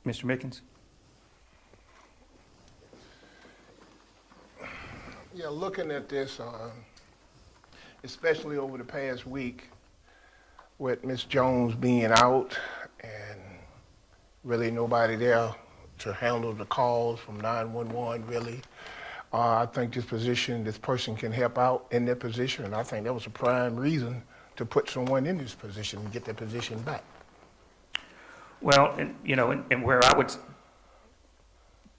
Mr. Mickens? Yeah, looking at this, especially over the past week, with Ms. Jones being out and really nobody there to handle the calls from 911 really, I think this person can help out in their position, and I think that was a prime reason to put someone in this position and get their position back. Well, and where I would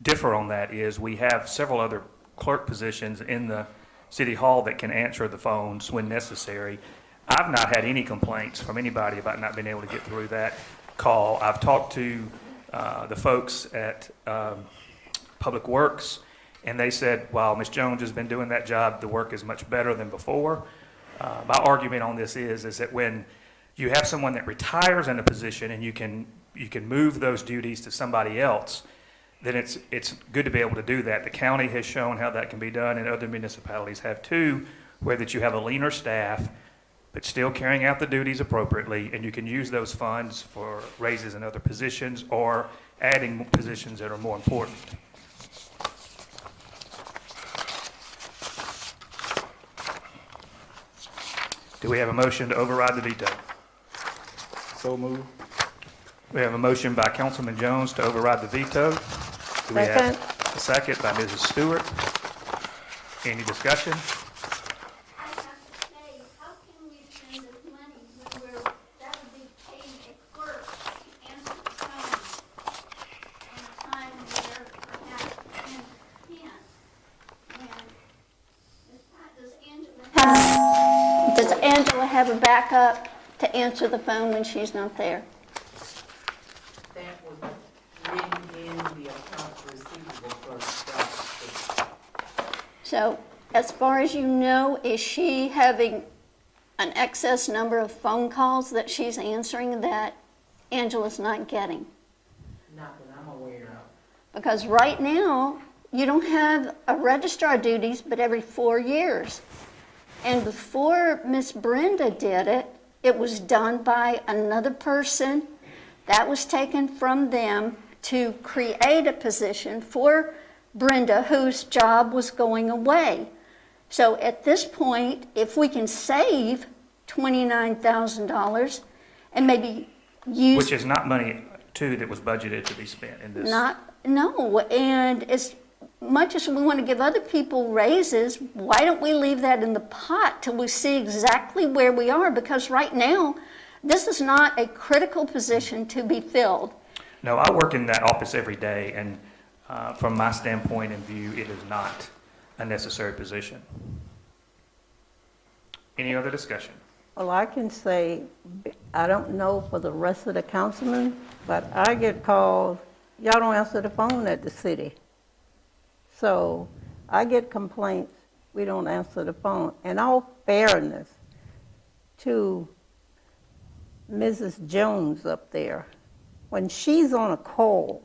differ on that is we have several other clerk positions in the city hall that can answer the phones when necessary. I've not had any complaints from anybody about not being able to get through that call. I've talked to the folks at Public Works, and they said, while Ms. Jones has been doing that job, the work is much better than before. My argument on this is that when you have someone that retires in a position and you can move those duties to somebody else, then it's good to be able to do that. The county has shown how that can be done, and other municipalities have too, where that you have a leaner staff, but still carrying out the duties appropriately, and you can use those funds for raises in other positions or adding positions that are more important. Do we have a motion to override the veto? So moved. We have a motion by Councilman Jones to override the veto. Do we have a second by Mrs. Stewart? Any discussion? I have to say, how can we spend this money when that would be paying a clerk to answer the phone in a time where perhaps Ken can't? And does Angela have a backup to answer the phone when she's not there? That was written in the accounts receivable for So, as far as you know, is she having an excess number of phone calls that she's answering that Angela's not getting? not that I'm aware of. Because right now, you don't have a registrar duties but every 4 years. And before Miss Brenda did it, it was done by another person. That was taken from them to create a position for Brenda, whose job was going away. So at this point, if we can save $29,000 and maybe use... Which is not money, too, that was budgeted to be spent in this. No, and as much as we want to give other people raises, why don't we leave that in the pot till we see exactly where we are? Because right now, this is not a critical position to be filled. No, I work in that office every day, and from my standpoint and view, it is not a necessary position. Any other discussion? Well, I can say, I don't know for the rest of the councilmen, but I get called, y'all don't answer the phone at the city. So I get complaints, we don't answer the phone. In all fairness to Mrs. Jones up there, when she's on a call,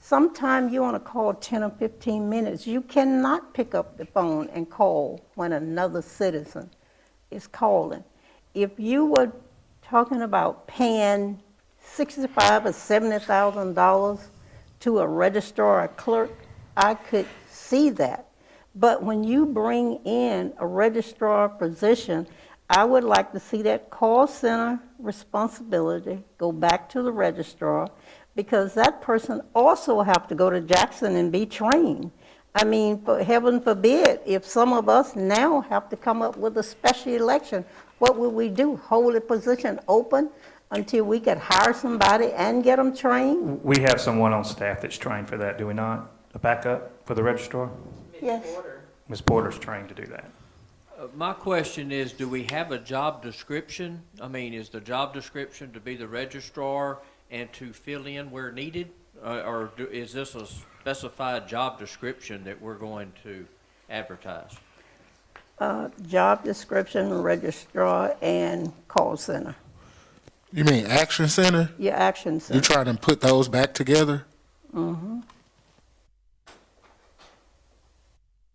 sometime you're on a call 10 or 15 minutes, you cannot pick up the phone and call when another citizen is calling. If you were talking about paying $65,000 or $70,000 to a registrar or clerk, I could see that. But when you bring in a registrar position, I would like to see that call center responsibility go back to the registrar, because that person also have to go to Jackson and be trained. I mean, for heaven forbid, if some of us now have to come up with a special election, what would we do? Hold the position open until we could hire somebody and get them trained? We have someone on staff that's trained for that, do we not? A backup for the registrar? Yes. Ms. Porter's trained to do that. My question is, do we have a job description? I mean, is the job description to be the registrar and to fill in where needed? Is this a specified job description that we're going to advertise? Job description, registrar, and call center. You mean action center? Your action center. You try to put those back together? Mm-hmm.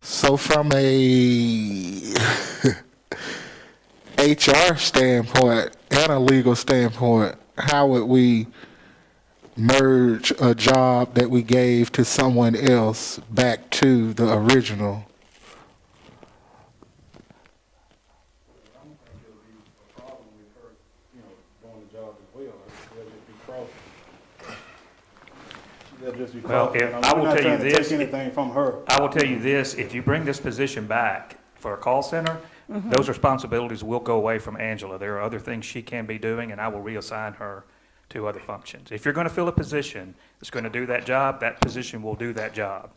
So from a HR standpoint and a legal standpoint, how would we merge a job that we gave to someone else back to the original? just because. Well, if, I will We're not tell you trying to this. take anything from her. I will tell you this, if you bring this position back for a call center, those responsibilities will go away from Angela. There are other things she can be doing, and I will reassign her to other functions. If you're going to fill a position that's going to do that job, that position will do that job.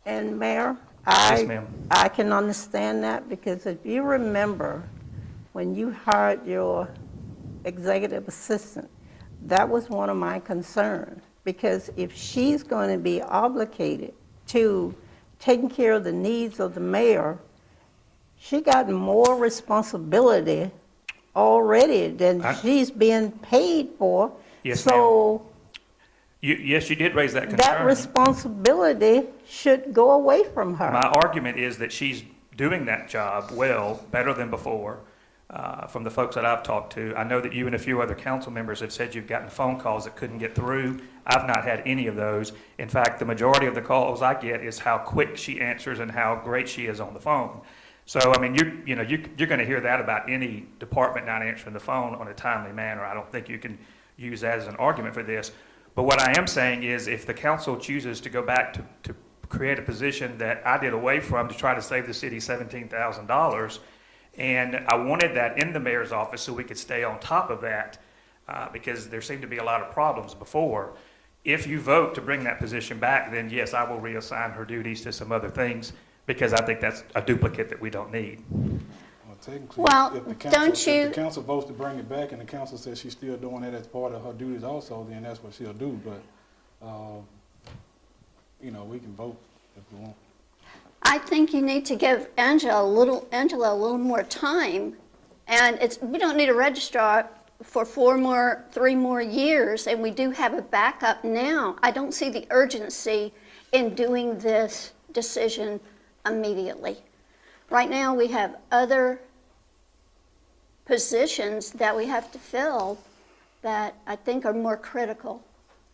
And Mayor, Yes, ma'am. I can understand that, because if you remember, when you hired your executive assistant, that was one of my concerns, because if she's going to be obligated to taking care of the needs of the mayor, she got more responsibility already than she's being paid for. Yes, So Yes, you did raise that concern. that responsibility should go away from her. My argument is that she's doing that job well, better than before, from the folks that I've talked to. I know that you and a few other council members have said you've gotten phone calls that couldn't get through. I've not had any of those. In fact, the majority of the calls I get is how quick she answers and how great she is on the phone. So, I mean, you're going to hear that about any department not answering the phone on a timely manner. I don't think you can use that as an argument for this. But what I am saying is, if the council chooses to go back to create a position that I did away from to try to save the city $17,000, and I wanted that in the mayor's office so we could stay on top of that, because there seemed to be a lot of problems before. If you vote to bring that position back, then yes, I will reassign her duties to some other things, because I think that's a duplicate that we don't need. Well, technically, Well, if the council, don't you- If the council votes to bring it back and the council says she's still doing it as part of her duties also, then that's what she'll do, but, we can vote if we want. I think you need to give Angela a little more time, and we don't need a registrar for 3 more years, and we do have a backup now. I don't see the urgency in doing this decision immediately. Right now, we have other positions that we have to fill that I think are more critical.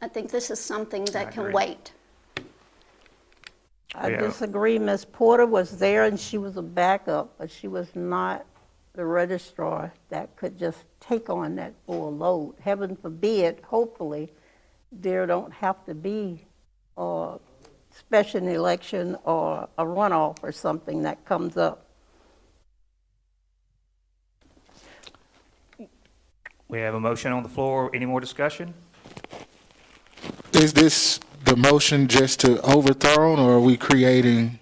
I think this is something that can wait. I disagree. Ms. Porter was there and she was a backup, but she was not the registrar that could just take on that full load. Heaven forbid, hopefully, there don't have to be a special election or a runoff or something that comes up. We have a motion on the floor. Any more discussion? Is this the motion just to overthrow, or are we creating?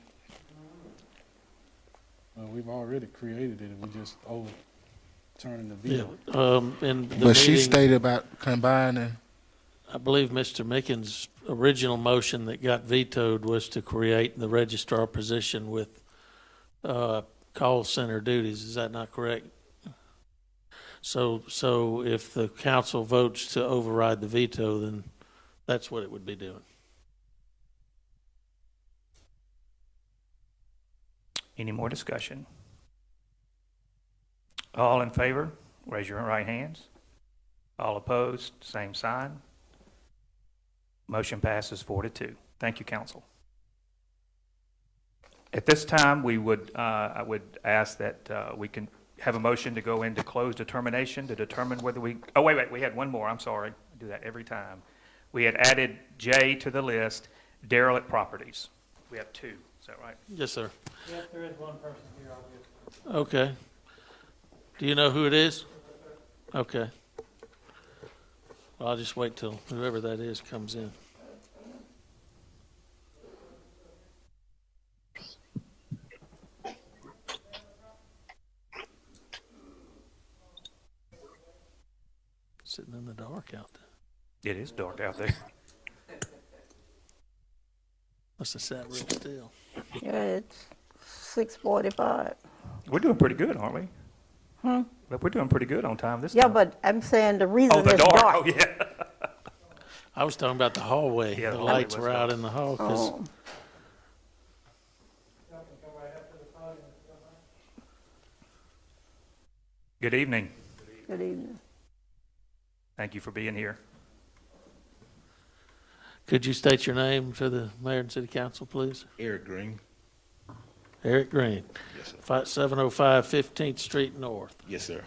We've already created it, we just overturning the veto. In the But she meeting, stated about combining. I believe Mr. Mickens' original motion that got vetoed was to create the registrar position with call center duties. Is that not correct? So if the council votes to override the veto, then that's what it would be doing. Any more discussion? All in favor, raise your right hands. All opposed, same sign. Motion passes 4-2. Thank you, council. At this time, I would ask that we can have a motion to go into closed determination to determine whether we had one more, I'm sorry. I do that every time. We had added J to the list, derelict properties. We have 2, is that right? Yes, sir. Yes, there is one person here, I'll give. Okay. Do you know who it is? Okay. Well, I'll just wait till whoever that is comes in. Sitting in the dark out there. It is dark out there. Must have sat real still. Yeah, it's 6:45. We're doing pretty good, aren't we? But we're doing pretty good on time this Yeah, time. but I'm saying the reason Oh, the it's dark. dark. Oh, yeah. I was talking about the hallway. Yeah, The the hallway lights was were out dark. in the hall 'cause Oh. Good evening. Good evening. Thank you for being here. Could you state your name to the mayor and city council, please? Eric Green. Eric Green. Yes, sir. 705 15th Street North. Yes, sir.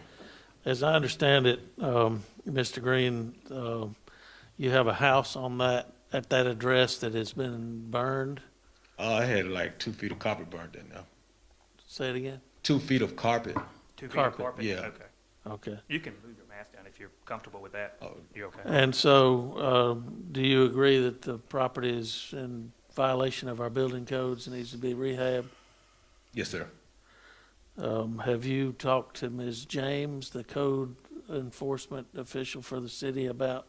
As I understand it, Mr. Green, you have a house on that at that address that has been burned? I had like 2 feet of carpet burned in there. Say it again? 2 feet of carpet. 2 feet of Carpet. carpet? Yeah. Okay. Okay. You can move your mask down if you're comfortable with that. You're okay. And so, do you agree that the property is in violation of our building codes and needs to be rehabbed? Yes, sir. Have you talked to Ms. James, the code enforcement official for the city, about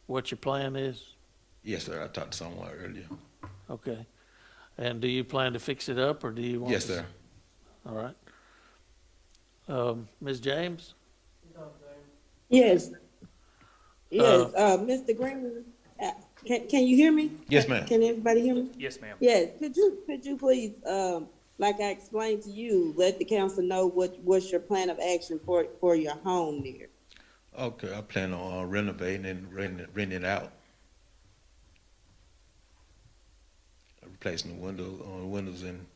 what your plan is? Yes, sir. I talked to someone earlier. Okay. And do you plan to fix it up, or do you want? Yes, sir. All right. Ms. James? Yes. Yes, Mr. Green, can you hear me? Yes, ma'am. Can everybody hear me? Yes, ma'am. Yes, could you please, like I explained to you, let the council know what's your plan of action for your home there? Okay, I plan on renovating and renting it out. Replacing the windows and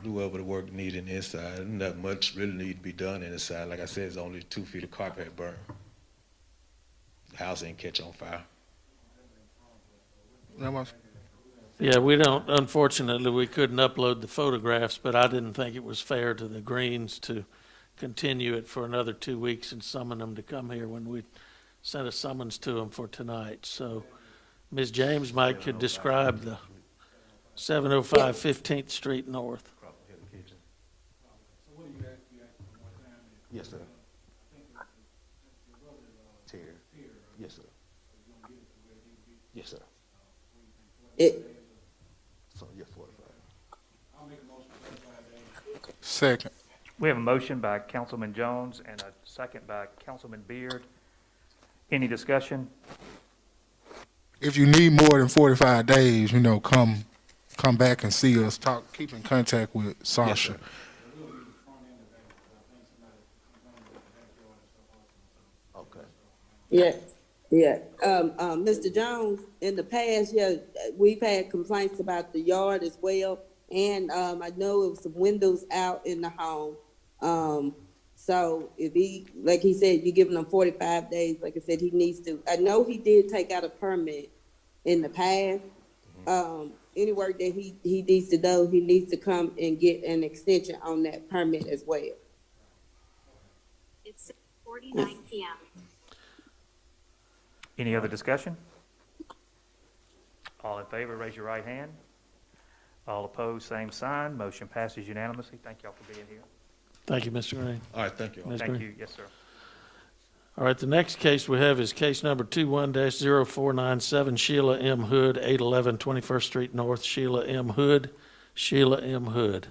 do whatever the work needed inside. Not much really need to be done inside. Like I said, it's only 2 feet of carpet had burned. The house ain't catch on fire. Yeah, we don't, unfortunately, we couldn't upload the photographs, but I didn't think it was fair to the Greens to continue it for another 2 weeks and summon them to come here when we sent a summons to them for tonight. So Ms. James might could describe the 705 15th Street North. Yes, sir. Yes, sir. Yes, sir. So, yeah, 45. Second. We have a motion by Councilman Jones and a second by Councilman Beard. Any discussion? If you need more than 45 days, come back and see us, keep in contact with Sasha. Yes, sir. Okay. Yeah, yeah. Mr. Jones, in the past, we've had complaints about the yard as well. And, I know it was some windows out in the home. So if like he said, you're giving him 45 days, like I said, he needs to, I know he did take out a permit in the past. Any work that he needs to do, he needs to come and get an extension on that permit as well. It's 6:49 p.m. Any other discussion? All in favor, raise your right hand. All opposed, same sign. Motion passes unanimously. Thank y'all for being here. Thank you, Mr. Green. All right, thank you. Ms. Thank Green. you. Yes, sir. All right, the next case we have is case number 21-0497, Sheila M. Hood, 811 21st Street North, Sheila M. Hood. Sheila M. Hood.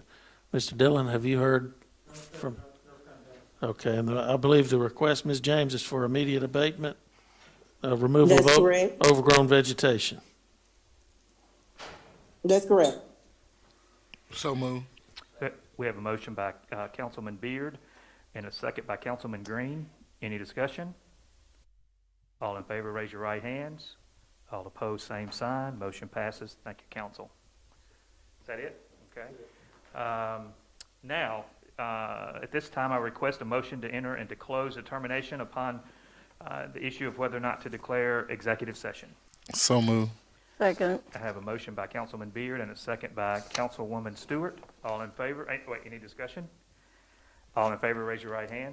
Mr. Dillon, have you heard from? Okay, and I believe the request, Ms. James, is for immediate abatement, removal That's of correct. overgrown vegetation. That's correct. So move. We have a motion by Councilman Beard and a second by Councilman Green. Any discussion? All in favor, raise your right hands. All opposed, same sign. Motion passes. Thank you, council. Is that it? Okay. Now, at this time, I request a motion to enter into closed determination upon the issue of whether or not to declare executive session. So move. Second. I have a motion by Councilman Beard and a second by Councilwoman Stewart. All in favor? Wait, any discussion? All in favor, raise your right hand.